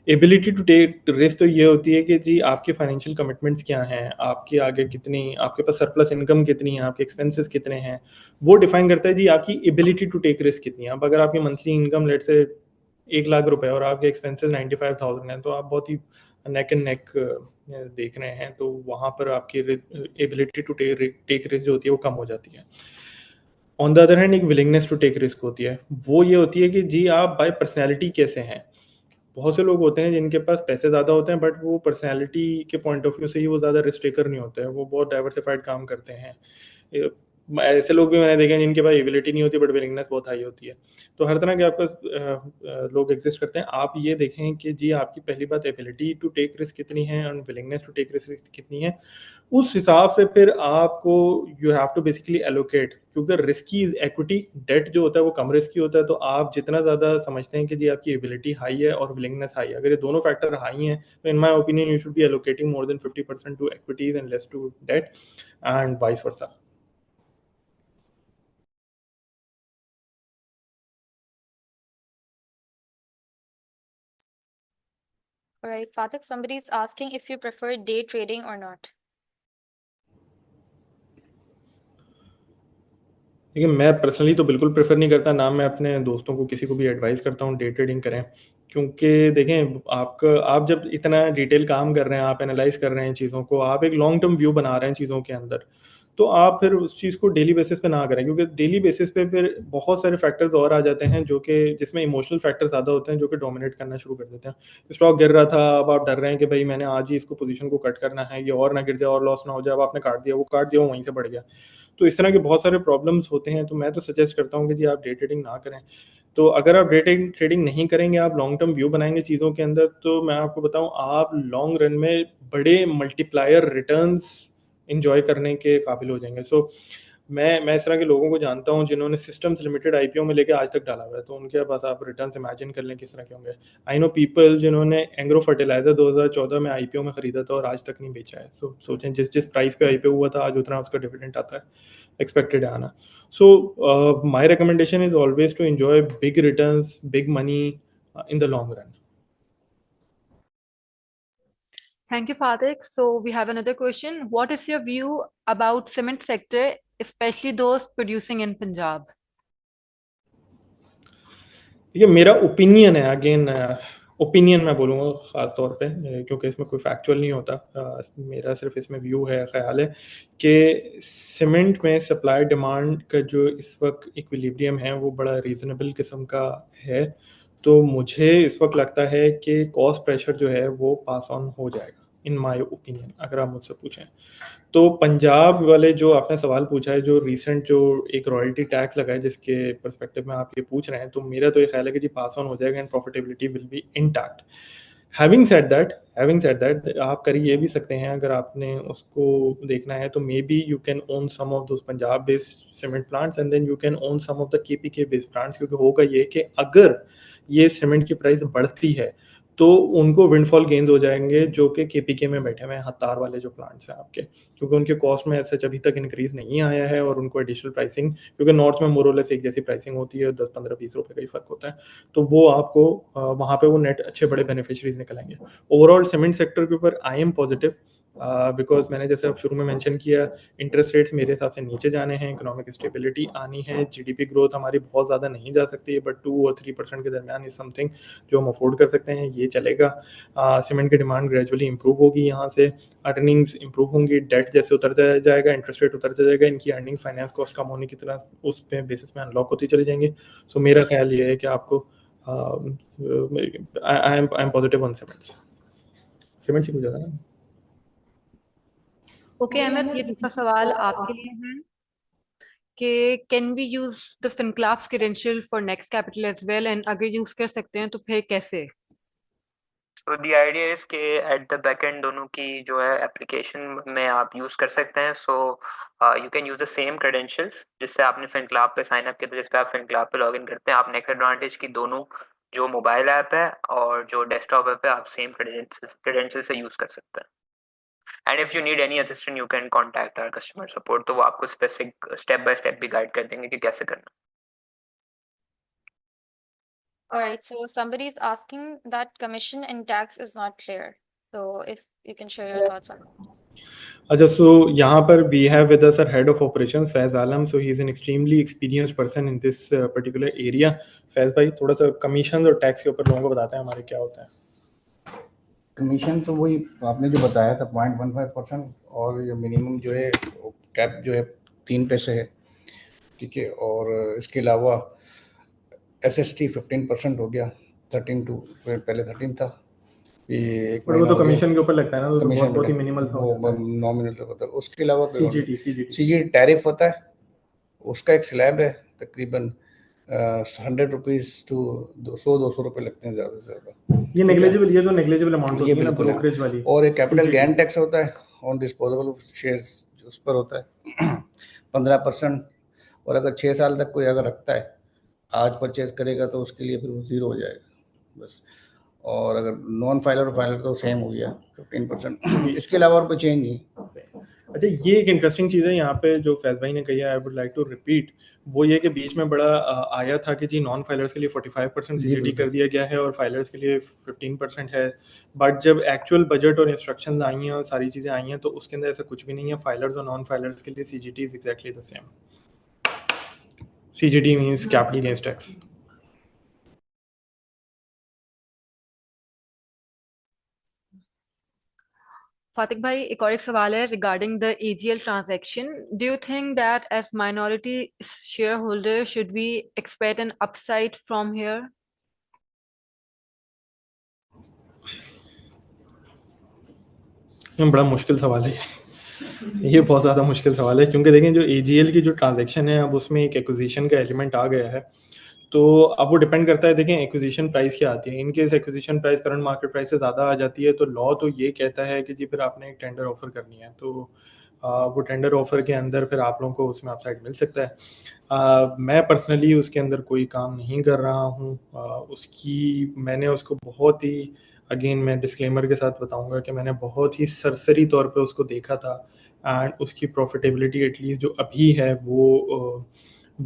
एबिलिटी टू टेक रिस्क तो ये होती है कि जी आपके फाइनेंशियल कमिटमेंट्स क्या हैं, आपकी आगे कितनी, आपके पास सरप्लस इनकम कितनी है, आपके एक्सपेंसेस कितने हैं, वो डिफाइन करता है जी आपकी एबिलिटी टू टेक रिस्क कितनी है। अब अगर आपकी मंथली इनकम लेट से 1 लाख रुपए और आपके एक्सपेंसेस 95,000 हैं, तो आप बहुत ही नेक एंड नेक देख रहे हैं, तो वहाँ पर आपकी एबिलिटी टू टेक रिस्क जो होती है वो कम हो जाती है। ऑन द अदर हैंड एक विलिंगनेस टू टेक रिस्क होती है, वो ये होती है कि जी आप बाय पर्सनैलिटी कैसे हैं। बहुत से लोग होते हैं जिनके पास पैसे ज़्यादा होते हैं, बट वो पर्सनैलिटी के पॉइंट ऑफ व्यू से ही वो ज़्यादा रिस्क टेकर नहीं होते हैं, वो बहुत डाइवर्सिफाइड काम करते हैं। ऐसे लोग भी मैंने देखे हैं जिनके पास एबिलिटी नहीं होती बट विलिंगनेस बहुत हाई होती है। तो हर तरह के आपका लोग एग्जिस्ट करते हैं। आप ये देखें कि जी आपकी पहली बात एबिलिटी टू टेक रिस्क कितनी है और विलिंगनेस टू टेक रिस्क कितनी है, उस हिसाब से फिर आपको you have to basically allocate. क्योंकि रिस्की इक्विटी डेट जो होता है वो कम रिस्की होता है, तो आप जितना ज़्यादा समझते हैं कि जी आपकी एबिलिटी हाई है और विलिंगनेस हाई है, अगर ये दोनों फैक्टर हाई हैं तो in my opinion you should be allocating more than 50% to equities and less to debt and vice versa. All right, Fatik, somebody is asking if you prefer day trading or not. देखिए, मैं personally तो बिल्कुल prefer नहीं करता, ना मैं अपने दोस्तों को किसी को भी एडवाइस करता हूँ डे ट्रेडिंग करें। क्योंकि देखें, आप जब इतना डिटेल काम कर रहे हैं, आप एनालाइज कर रहे हैं चीज़ों को, आप एक लॉन्ग टर्म व्यू बना रहे हैं चीज़ों के अंदर, तो आप फिर उस चीज़ को डेली बेसिस पे ना करें। क्योंकि डेली बेसिस पे फिर बहुत सारे फैक्टर्स और आ जाते हैं जो कि जिसमें इमोशनल फैक्टर ज़्यादा होते हैं, जो कि डोमिनेट करना शुरू कर देते हैं। स्टॉक गिर रहा था, अब आप डर रहे हैं कि भाई मैंने आज ही इसको पोजीशन को कट करना है, ये और ना गिर जाए और लॉस ना हो जाए, अब आपने काट दिया, वो वहीं से बढ़ गया। तो इस तरह के बहुत सारे प्रॉब्लम्स होते हैं। तो मैं तो सजेस्ट करता हूँ कि जी आप डे ट्रेडिंग ना करें। तो अगर आप डे ट्रेडिंग नहीं करेंगे, आप लॉन्ग टर्म व्यू बनाएंगे चीज़ों के अंदर, तो मैं आपको बताऊं आप लॉन्ग रन में बड़े मल्टीप्लायर रिटर्न्स इंजॉय करने के काबिल हो जाएंगे। सो मैं इस तरह के लोगों को जानता हूँ जिन्होंने सिस्टम्स लिमिटेड आईपीओ में लेके आज तक डाला हुआ है, तो उनके पास आप रिटर्न्स इमेजिन कर लें किस तरह के होंगे। आई नो पीपल जिन्होंने एंग्रो फर्टिलाइजर 2014 में आईपीओ में खरीदा था और आज तक नहीं बेचा है। सो सोचें जिस जिस प्राइस पे आईपीओ हुआ था आज उतना उसका डिविडेंड आता है, एक्सपेक्टेड है आना। So my recommendation is always to enjoy big returns, big money in the long run. Thank you, Fatik. So we have another question. What is your view about cement sector, especially those producing in Punjab? ये मेरा opinion है, again opinion मैं बोलूँगा ख़ास तौर पे, क्योंकि इसमें कोई फैक्चुअल नहीं होता। मेरा सिर्फ इसमें व्यू है, ख्याल है कि सीमेंट में सप्लाई डिमांड का जो इस वक्त इक्विलिब्रियम है वो बड़ा रीज़नेबल किस्म का है। तो मुझे इस वक्त लगता है कि कॉस्ट प्रेशर जो है वो पास ऑन हो जाएगा, इन माय ओपिनियन, अगर आप मुझसे पूछें। तो पंजाब वाले जो आपने सवाल पूछा है, जो रिसेंट जो एक रॉयल्टी टैक्स लगा है जिसके पर्सपेक्टिव में आप ये पूछ रहे हैं, तो मेरा तो ये ख्याल है कि जी पास ऑन हो जाएगा and profitability will be intact. Having said that आप कर ये भी सकते हैं, अगर आपने उसको देखना है तो maybe you can own some of those Punjab based cement plants and then you can own some of the KPK based plants. क्योंकि होगा ये कि अगर ये सीमेंट की प्राइस बढ़ती है तो उनको विंडफॉल गेन्स हो जाएंगे जो कि केपीके में बैठे हुए हैं हत्तार वाले जो प्लांट्स हैं आपके, क्योंकि उनके कॉस्ट में ऐसा अभी तक इंक्रीज नहीं आया है और उनको एडिशनल प्राइसिंग, क्योंकि नॉर्थ में मोरलेस एक जैसी प्राइसिंग होती है, 10-15-20 रुपए का ही फर्क होता है, तो वो आपको वहाँ पे वो नेट अच्छे बड़े बेनिफिशरीज निकलेंगे। ओवरऑल सीमेंट सेक्टर के ऊपर आई एम पॉजिटिव, बिकॉज मैंने जैसे अब शुरू में मेंशन किया, इंटरेस्ट रेट्स मेरे हिसाब से नीचे जाने हैं, इकोनॉमिक स्टेबिलिटी आनी है, जीडीपी ग्रोथ हमारी बहुत ज़्यादा नहीं जा सकती है, बट 2 और 3% के दरमियान इज समथिंग जो हम अफोर्ड कर सकते हैं, ये चलेगा। सीमेंट की डिमांड ग्रेजुअली इंप्रूव होगी, यहाँ से अर्निंग्स इंप्रूव होंगी, डेट जैसे उतर जाएगा, इंटरेस्ट रेट उतरता जाएगा, इनकी अर्निंग फाइनेंस कॉस्ट कम होने की तरह उस पे बेसिस में अनलॉक होती चली जाएंगी। सो मेरा ख्याल ये है कि आपको I am positive on cement से कुछ ज़्यादा ना। ओके अमित, ये दूसरा सवाल आपके लिए है कि can we use the FinClub's credential for Next Capital as well, and अगर यूज कर सकते हैं तो फिर कैसे? तो द आइडिया इज कि एट द बैक एंड दोनों की जो है एप्लीकेशन में आप यूज कर सकते हैं। सो you can use the same credentials जिससे आपने फिनक्लाब पे साइन अप किया था, जिस पे आप फिनक्लाब पे लॉगिन करते हैं। आप नेक्स्ट एडवांटेज की दोनों जो मोबाइल ऐप है और जो डेस्कटॉप ऐप है आप सेम क्रेडेंशियल से यूज कर सकते हैं। And if you need any assistant you can contact our customer support, तो वो आपको स्पेसिफिक स्टेप बाय स्टेप भी गाइड कर देंगे कि कैसे करना। All right, so somebody is asking that commission and tax is not clear. So if you can share your thoughts on that. अच्छा, सो यहाँ पर we have with us head of operations Faiz Alam, so he is an extremely experienced person in this particular area. Faiz भाई थोड़ा सा commission और tax के ऊपर लोगों को बताते हैं हमारे क्या होता है। कमीशन तो वही आपने जो बताया था 0.15%, और ये मिनिमम जो है कैप जो है 3 पैसे है, ठीक है। और इसके अलावा एसएसटी 15% हो गया, 13 टू पहले 13 था, ये एक वो तो कमीशन के ऊपर लगता है ना, तो बहुत ही मिनिमल सा वो नॉमिनल सा होता है। उसके अलावा सीजीटी टैरिफ होता है, उसका एक स्लैब है, तकरीबन 100 रुपीज टू 200 रुपए लगते हैं ज़्यादा से ज़्यादा। ये नेग्लिजिबल, ये तो नेग्लिजिबल अमाउंट होती है ना ब्रोकरेज वाली। और एक कैपिटल गेन टैक्स होता है ऑन डिस्पोजेबल शेयर्स, उस पर होता है 15%। और अगर 6 साल तक कोई अगर रखता है, आज परचेज करेगा तो उसके लिए फिर वो 0 हो जाएगा बस। और अगर नॉन फाइलर तो सेम हो गया 15%। इसके अलावा और कोई चेंज नहीं। अच्छा, ये एक इंटरेस्टिंग चीज़ है यहाँ पे जो फैज भाई ने कही है, I would like to repeat, वो ये कि बीच में बड़ा आया था कि जी नॉन फाइलर्स के लिए 45% सीजीटी कर दिया गया है और फाइलर्स के लिए 15% है। बट जब एक्चुअल बजट और इंस्ट्रक्शंस आई हैं और सारी चीज़ें आई हैं तो उसके अंदर ऐसा कुछ भी नहीं है। फाइलर्स और नॉन फाइलर्स के लिए CGT is exactly the same. CGT means capital gains tax. Fatiq भाई, एक और एक सवाल है regarding the AGL transaction. Do you think that as minority shareholder should we expect an upside from here? बड़ा मुश्किल सवाल है ये बहुत ज़्यादा मुश्किल सवाल है, क्योंकि देखें जो एजीएल की जो ट्रांजैक्शन है अब उसमें एक एक्विजिशन का एलिमेंट आ गया है, तो अब वो डिपेंड करता है। देखें एक्विजिशन प्राइस क्या आती है, in case acquisition price current market price से ज़्यादा आ जाती है तो लॉ तो ये कहता है कि जी फिर आपने एक टेंडर ऑफर करनी है। तो वो टेंडर ऑफर के अंदर फिर आप लोगों को उसमें अपसाइड मिल सकता है। मैं पर्सनली उसके अंदर कोई काम नहीं कर रहा हूँ। मैंने उसको बहुत ही, अगेन मैं डिस्क्लेमर के साथ बताऊंगा कि मैंने बहुत ही सरसरी तौर पे उसको देखा था, एंड उसकी प्रॉफिटेबिलिटी एटलीस्ट जो अभी है वो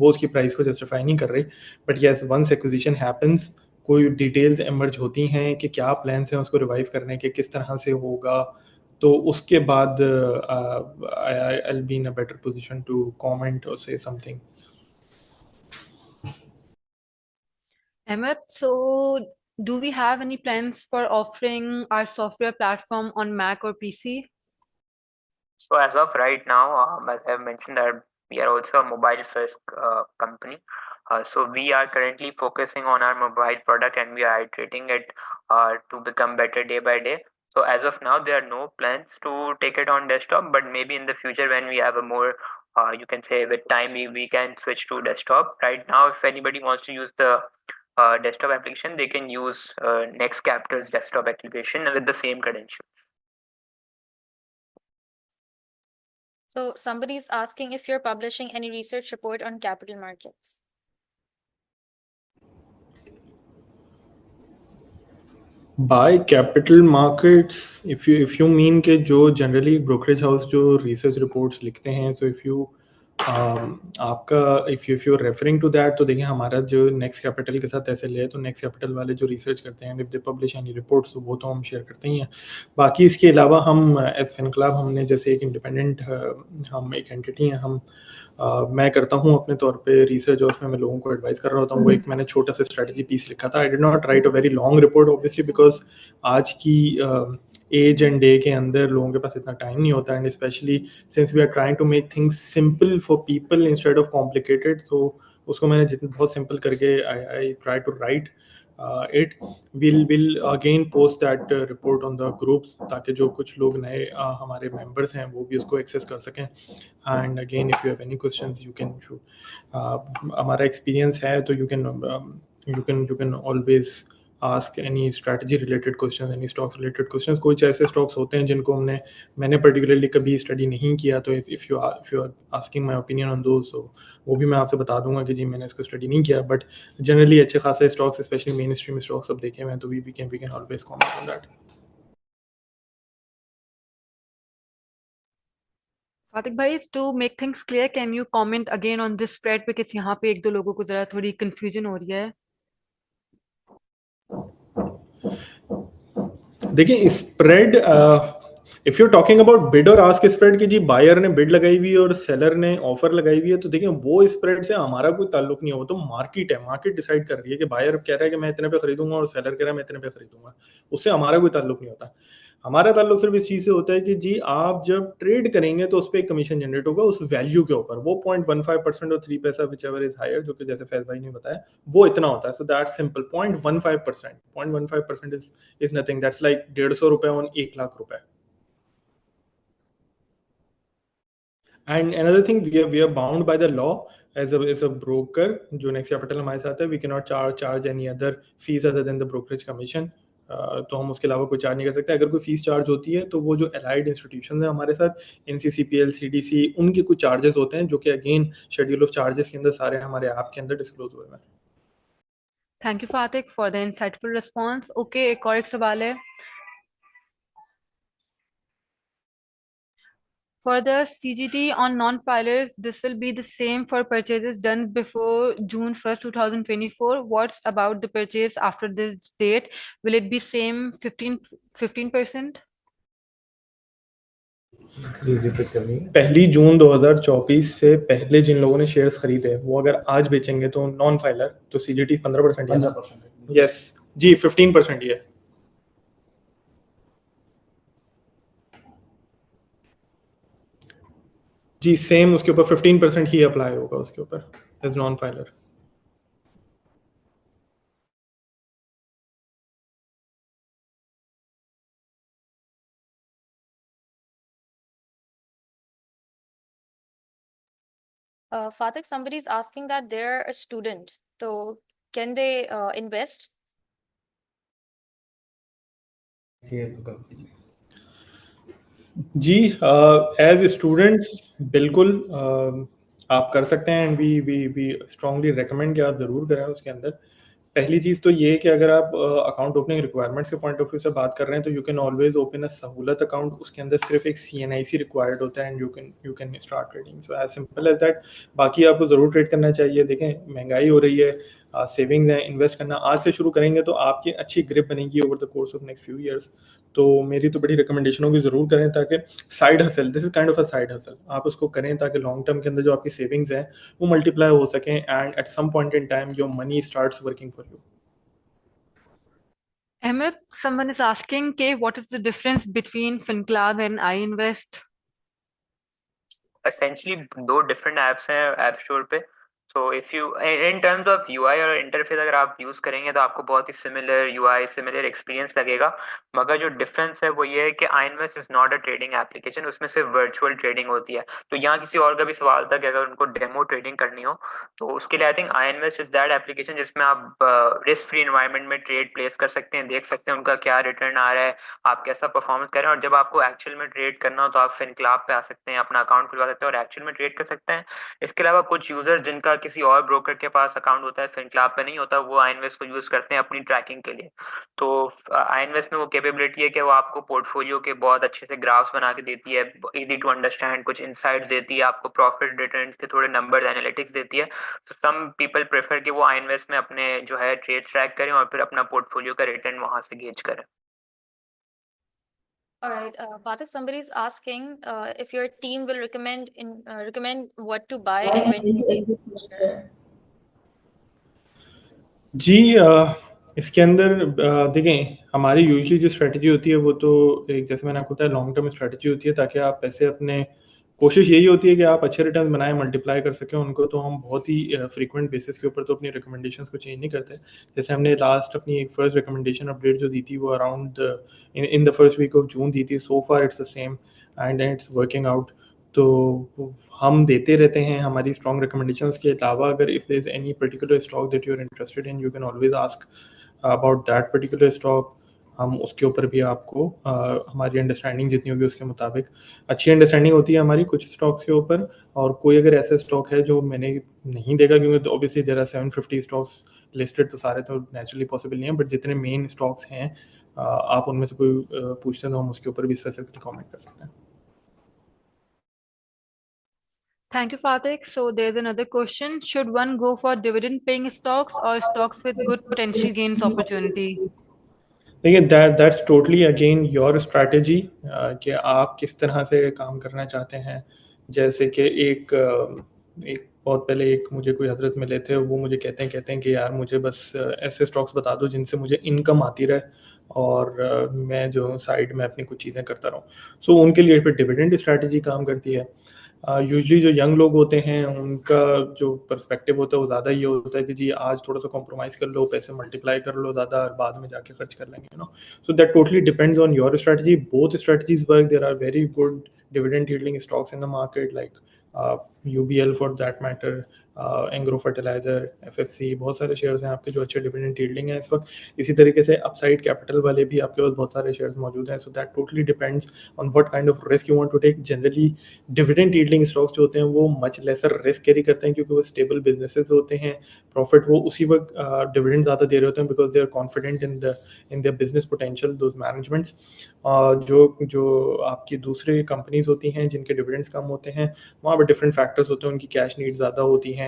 उसकी प्राइस को जस्टिफाई नहीं कर रही। But yes, once acquisition happens, कोई डिटेल्स एमर्ज होती हैं कि क्या प्लान्स हैं उसको रिवाइव करने के, किस तरह से होगा, तो उसके बाद I will be in a better position to comment और से something. Ahmed, so do we have any plans for offering our software platform on Mac or PC? So as of right now, as I've mentioned that we are also a mobile first company. So we are currently focusing on our mobile product and we are iterating it to become better day by day. So as of now, there are no plans to take it on desktop, but maybe in the future when we have a more, you can say with time, we can switch to desktop. Right now, if anybody wants to use the desktop application, they can use Next Capital's desktop application with the same credentials. So somebody is asking if you're publishing any research report on capital markets. By capital markets, if you mean के जो generally brokerage house जो research reports लिखते हैं, so if you आपका if you referring to that, तो देखिए हमारा जो नेक्स्ट कैपिटल के साथ ऐसे ले, तो नेक्स्ट कैपिटल वाले जो रिसर्च करते हैं, if they publish any reports, तो वो तो हम शेयर करते ही हैं। बाकी इसके अलावा हम एज फिनक्लब हमने जैसे एक इंडिपेंडेंट हम एक एंटिटी हैं, हम मैं करता हूँ अपने तौर पे रिसर्च, और उसमें मैं लोगों को एडवाइस कर रहा होता हूँ। वो एक मैंने छोटा सा स्ट्रेटजी पीस लिखा था। I did not right a very long report obviously, because आज की एज एंड डे के अंदर लोगों के पास इतना टाइम नहीं होता, and specially since we are trying to make things simple for people instead of complicated, तो उसको मैंने जितना बहुत सिंपल करके I try to write it. Will again post that report on the groups, ताकि जो कुछ लोग नए हमारे मेंबर्स हैं वो भी उसको एक्सेस कर सकें। And again if you have any questions you can shoot. हमारा एक्सपीरियंस है तो you can always ask any strategy related question, any stocks related question. कुछ ऐसे स्टॉक्स होते हैं जिनको मैंने पर्टिकुलरली कभी स्टडी नहीं किया, तो if you are asking my opinion on those, तो वो भी मैं आपसे बता दूंगा कि जी मैंने इसको स्टडी नहीं किया, बट जनरली अच्छे खासे stocks, specially mainstream stocks सब देखे हुए हैं, तो we can always comment on that. Fatiq भाई, to make things clear, can you comment again on this spread? Because यहाँ पे एक दो लोगों को जरा थोड़ी confusion हो रही है। देखिए spread, if you talking about bid और आस्क स्प्रेड की, जी बायर ने बिड लगाई हुई है और सेलर ने ऑफर लगाई हुई है, तो देखिए वो स्प्रेड से हमारा कोई ताल्लुक नहीं है। वो तो मार्केट है, मार्केट डिसाइड कर रही है कि बायर कह रहा है कि मैं इतने पे खरीदूंगा और सेलर कह रहा है मैं इतने पे खरीदूंगा, उससे हमारा कोई ताल्लुक नहीं होता। हमारा ताल्लुक सिर्फ इस चीज से होता है कि जी आप जब ट्रेड करेंगे तो उस पर एक कमीशन जनरेट होगा उस वैल्यू के ऊपर, वो 0.15% और 3 पैसा विच एवर इज हायर, जो कि जैसे फैज भाई ने बताया वो इतना होता है। So that simple 0.15%, 0.15% is nothing, that's like 150 रुपए ऑन 1 लाख रुपए। And another thing, we are bound by the law as a broker, जो नेक्स्ट कैपिटल हमारे साथ है, we can not charge any other fees other than the brokerage commission. तो हम उसके अलावा कोई चार्ज नहीं कर सकते। अगर कोई फीस चार्ज होती है तो वो जो एलाइड इंस्टीट्यूशन है हमारे साथ, NCCPL, CDC, उनके कुछ चार्जेस होते हैं, जो कि अगेन शेड्यूल ऑफ चार्जेस के अंदर सारे हमारे ऐप के अंदर डिस्क्लोज हुए हैं। Thank you, Fatik, for the insightful response. Okay, एक और एक सवाल है। For the CGT on non-filers, this will be the same for purchases done before June 1st, 2024. What's about the purchase after this date? Will it be same 15%? पहली जून 2024 से पहले जिन लोगों ने शेयर्स खरीदे वो अगर आज बेचेंगे तो नॉन फाइलर तो CGT 15% है। 15%। यस जी, 15% ही है जी, सेम उसके ऊपर 15% ही अप्लाई होगा उसके ऊपर as non filer. Fatik, somebody is asking that they're a student, so can they invest? जी, एज स्टूडेंट्स बिल्कुल आप कर सकते हैं एंड वी स्ट्रांगली रिकमेंड कि आप ज़रूर करें उसके अंदर। पहली चीज़ तो ये है कि अगर आप अकाउंट ओपनिंग रिक्वायरमेंट्स के पॉइंट ऑफ व्यू से बात कर रहे हैं तो you can always open a सहूलत अकाउंट। उसके अंदर सिर्फ एक CNIC रिक्वायर्ड होता है and you can start trading, so as simple as that. बाकी आपको ज़रूर ट्रेड करना चाहिए। देखें, महंगाई हो रही है, सेविंग्स है, इन्वेस्ट करना आज से शुरू करेंगे तो आपकी अच्छी ग्रिप बनेगी over the course of next few years. तो मेरी तो बड़ी रिकमेंडेशन होगी, ज़रूर करें ताकि side hustle, this is kind of a side hustle, आप उसको करें ताकि लॉन्ग टर्म के अंदर जो आपकी सेविंग्स हैं वो मल्टीप्लाई हो सकें and at some point in time your money starts working for you. Ahmed, someone is asking, okay, what is the difference between FinClub and iInvest? Essentially दो डिफरेंट ऐप्स हैं ऐप स्टोर पे। सो if you in terms of UI और interface अगर आप use करेंगे तो आपको बहुत ही सिमिलर यूआई सिमिलर एक्सपीरियंस लगेगा। मगर जो डिफरेंस है वो ये है कि iInvest is not a trading application, उसमें सिर्फ वर्चुअल ट्रेडिंग होती है। तो यहाँ किसी और का भी सवाल था कि अगर उनको डेमो ट्रेडिंग करनी हो तो उसके लिए I think iInvest is that application जिसमें आप रिस्क फ्री एनवायरनमेंट में ट्रेड प्लेस कर सकते हैं, देख सकते हैं उनका क्या रिटर्न आ रहा है, आप कैसा परफॉर्मेंस कर रहे हैं। और जब आपको एक्चुअल में ट्रेड करना हो तो आप FinClub पे आ सकते हैं, अपना अकाउंट खुलवा सकते हैं और एक्चुअल में ट्रेड कर सकते हैं। इसके अलावा कुछ यूजर जिनका किसी और ब्रोकर के पास अकाउंट होता है FinClub पे नहीं होता, वो iInvest को यूज करते हैं अपनी ट्रैकिंग के लिए। तो iInvest में वो कैपेबिलिटी है कि वो आपको पोर्टफोलियो के बहुत अच्छे से ग्राफ्स बना के देती है, इजी टू अंडरस्टैंड, कुछ इंसाइट्स देती है आपको, प्रॉफिट रिटर्न के थोड़े नंबर्स एनालिटिक्स देती है। तो सम पीपल प्रेफर कि वो iInvest में अपने जो है ट्रेड ट्रैक करें और फिर अपना पोर्टफोलियो का रिटर्न वहां से गेज करें। All right, Pathak, somebody is asking if your team will recommend what to buy and when to exit the share. जी, इसके अंदर देखें, हमारी यूजली जो स्ट्रेटजी होती है वो तो एक, जैसे मैंने आपको बताया, लॉन्ग टर्म स्ट्रेटजी होती है ताकि आप पैसे अपने, कोशिश यही होती है कि आप अच्छे रिटर्न बनाएं, मल्टीप्लाई कर सकें उनको। तो हम बहुत ही फ्रीक्वेंट बेसिस के ऊपर तो अपनी रिकमेंडेशंस को चेंज नहीं करते। जैसे हमने लास्ट अपनी एक फर्स्ट रिकमेंडेशन अपडेट जो दी थी वो around in the first week of June दी थी। So far it's the same and it's working out. तो हम देते रहते हैं हमारी स्ट्रॉन्ग रिकमेंडेशंस के अलावा। अगर if there is any particular stock that you are interested in, you can always ask about that particular stock. हम उसके ऊपर भी आपको हमारी अंडरस्टैंडिंग जितनी होगी उसके मुताबिक, अच्छी अंडरस्टैंडिंग होती है हमारी कुछ स्टॉक्स के ऊपर। और कोई अगर ऐसा स्टॉक है जो मैंने नहीं देखा, क्योंकि तो obviously there are 750 stocks listed, तो सारे तो नेचुरली पॉसिबल नहीं है, बट जितने मेन स्टॉक्स हैं आप उनमें से कोई पूछते हैं तो हम उसके ऊपर भी स्पेसिफिकली कमेंट कर सकते हैं। Thank you, Fatik. So there's another question. Should one go for dividend-paying stocks or stocks with good potential gains opportunity? देखिए, that's totally again your strategy कि आप किस तरह से काम करना चाहते हैं। जैसे कि एक बहुत पहले एक मुझे कोई हजरत मिले थे, वो मुझे कहते हैं कि यार मुझे बस ऐसे स्टॉक्स बता दो जिनसे मुझे इनकम आती रहे और मैं जो साइड में अपनी कुछ चीज़ें करता रहूँ। सो उनके लिए फिर डिविडेंड स्ट्रैटेजी काम करती है। यूजली जो यंग लोग होते हैं उनका जो पर्सपेक्टिव होता है वो ज़्यादा ये होता है कि जी आज थोड़ा सा कॉम्प्रोमाइज़ कर लो, पैसे मल्टीप्लाई कर लो ज़्यादा और बाद में जाके खर्च कर लेंगे, so that totally depends on your strategy. Both strategies work, there are very good dividend yielding stocks in the market like UBL for that matter, Engro fertilizer, FFC, बहुत सारे शेयर्स हैं आपके जो अच्छे डिविडेंड यील्डिंग है इस वक्त। इसी तरीके से अपसाइड कैपिटल वाले भी आपके पास बहुत सारे शेयर्स मौजूद हैं। So that totally depends on what kind of risk you want to take. Generally dividend yielding stocks जो होते हैं वो मच लेसर रिस्क कैरी करते हैं क्योंकि वो स्टेबल बिजनेसेस होते हैं। प्रॉफिट वो उसी वक्त डिविडेंड ज़्यादा दे रहे होते हैं because they are confident in their business potential, those managements. जो आपकी दूसरी कंपनीज होती हैं जिनके डिविडेंड्स कम होते हैं, वहाँ पर डिफरेंट फैक्टर्स होते हैं, उनकी कैश नीड ज़्यादा होती हैं,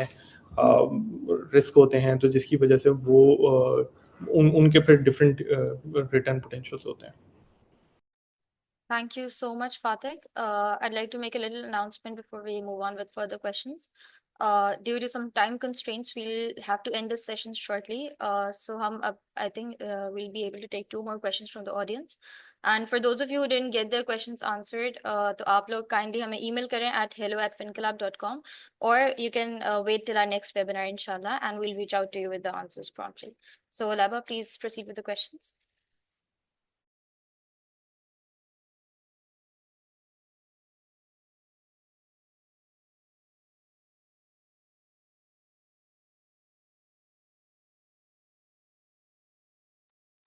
रिस्क होते हैं, तो जिसकी वजह से वो उनके फिर डिफरेंट रिटर्न पोटेंशियल्स होते हैं। Thank you so much, Pathak. I'd like to make a little announcement before we move on with further questions. Due to some time constraints, we'll have to end this session shortly. I think we'll be able to take 2 more questions from the audience. And for those of you who didn't get their questions answered, तो आप लोग kindly हमें email करें at hello@finclub.com, or you can wait till our next webinar, inshallah, and we'll reach out to you with the answers promptly. So Laba, please proceed with the questions.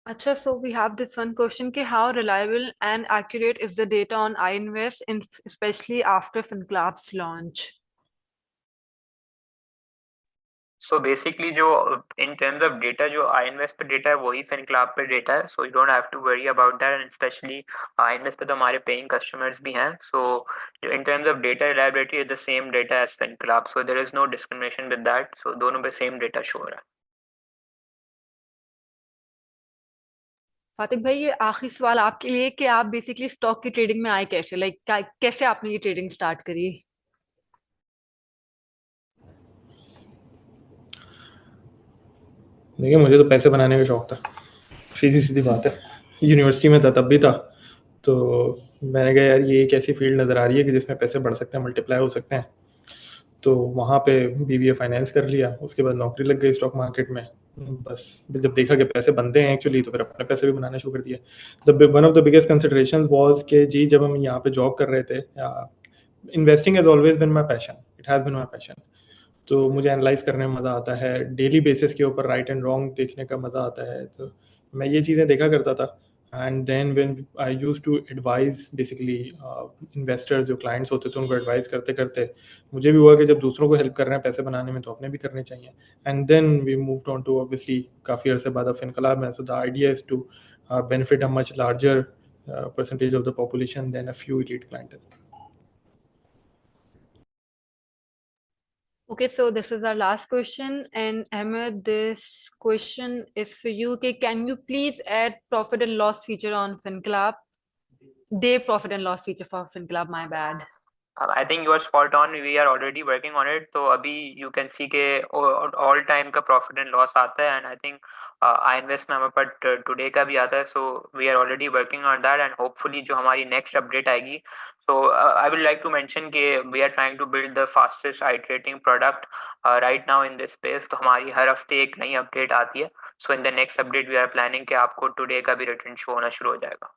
Acha, so we have this one question कि how reliable and accurate is the data on iInvest, in especially after FinClub's launch? So basically जो इन terms of data जो आई invest पे data है वही FinClub पे data है, so you don't have to worry about that, and specially I invest पे तो हमारे पेइंग कस्टमर्स भी हैं, so in terms of data reliability is the same data as FinClub, so there is no discrimination with that, so दोनों पे same data show हो रहा है। फातिक भाई, ये आखिरी सवाल आपके लिए कि आप बेसिकली स्टॉक की ट्रेडिंग में आए कैसे, कैसे आपने ये ट्रेडिंग स्टार्ट करी? देखिए, मुझे तो पैसे बनाने का शौक था, सीधी सीधी बात है। यूनिवर्सिटी में था तब भी था, तो मैंने कहा यार ये एक ऐसी फील्ड नज़र आ रही है कि जिसमें पैसे बढ़ सकते हैं, मल्टीप्लाई हो सकते हैं। तो वहाँ पे BBA फाइनेंस कर लिया, उसके बाद नौकरी लग गई स्टॉक मार्केट में। बस जब देखा कि पैसे बनते हैं एक्चुअली, तो फिर अपने पैसे भी बनाना शुरू कर दिया। One of the biggest considerations was कि जी जब हम यहाँ पे जॉब कर रहे थे, investing has always been my passion, it has been my passion. तो मुझे एनालाइज करने में मज़ा आता है, डेली बेसिस के ऊपर राइट एंड रॉन्ग देखने का मज़ा आता है, तो मैं ये चीज़ें देखा करता था। And then when I used to advise basically investors, जो क्लाइंट्स होते थे उनको एडवाइस करते करते मुझे भी हुआ कि जब दूसरों को हेल्प कर रहे हैं पैसे बनाने में, तो अपने भी करने चाहिए। And then we moved on to obviously काफ़ी अर्से बाद FinClub में, so the idea is to benefit a much larger percentage of the population than a few elite clientele. Okay, so this is our last question, and Ahmed, this question is for you. Okay, can you please add profit and loss feature on FinClub? Day profit and loss feature for FinClub, my bad. I think you are spot on. We are already working on it. तो अभी you can see के all time का profit and loss आता है, and I think I invest में हमारे पास today का भी आता है. So we are already working on that, and hopefully जो हमारी next update आएगी, so I would like to mention कि we are trying to build the fastest iterating product right now in this space. तो हमारी हर हफ्ते एक नई update आती है. So in the next update we are planning कि आपको today का भी return show होना शुरू हो जाएगा.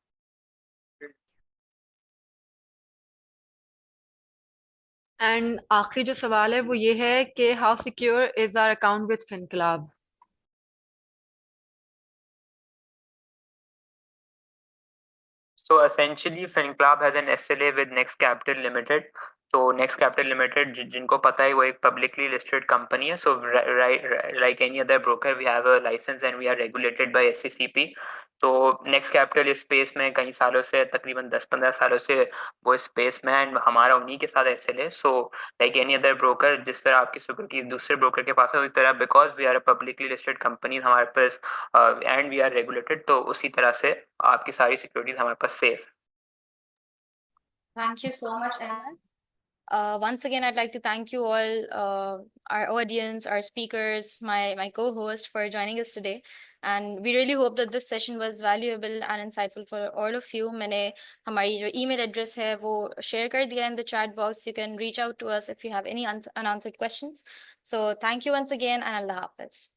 एंड आखिरी जो सवाल है वो ये है कि how secure is our account with FinClub? So essentially, FinClub has an SLA with Next Capital Limited. तो Next Capital Limited जिनको पता है वो एक publicly listed company है. So like any other broker, we have a license and we are regulated by SCCP. तो Next Capital इस space में कई सालों से, तकरीबन 10-15 सालों से वो इस space में है, and हमारा उन्हीं के साथ SLA. So like any other broker, जिस तरह आपकी सिक्योरिटी दूसरे broker के पास है, उसी तरह because we are a publicly listed company हमारे पास and we are regulated, तो उसी तरह से आपकी सारी सिक्योरिटीज हमारे पास safe. Thank you so much, Ahmed. Once again, I'd like to thank you all, our audience, our speakers, my co-host for joining us today. And we really hope that this session was valuable and insightful for all of you. मैंने हमारी जो email address है वो share कर दिया in the chat box. You can reach out to us if you have any unanswered questions. So thank you once again, and Allah Hafiz.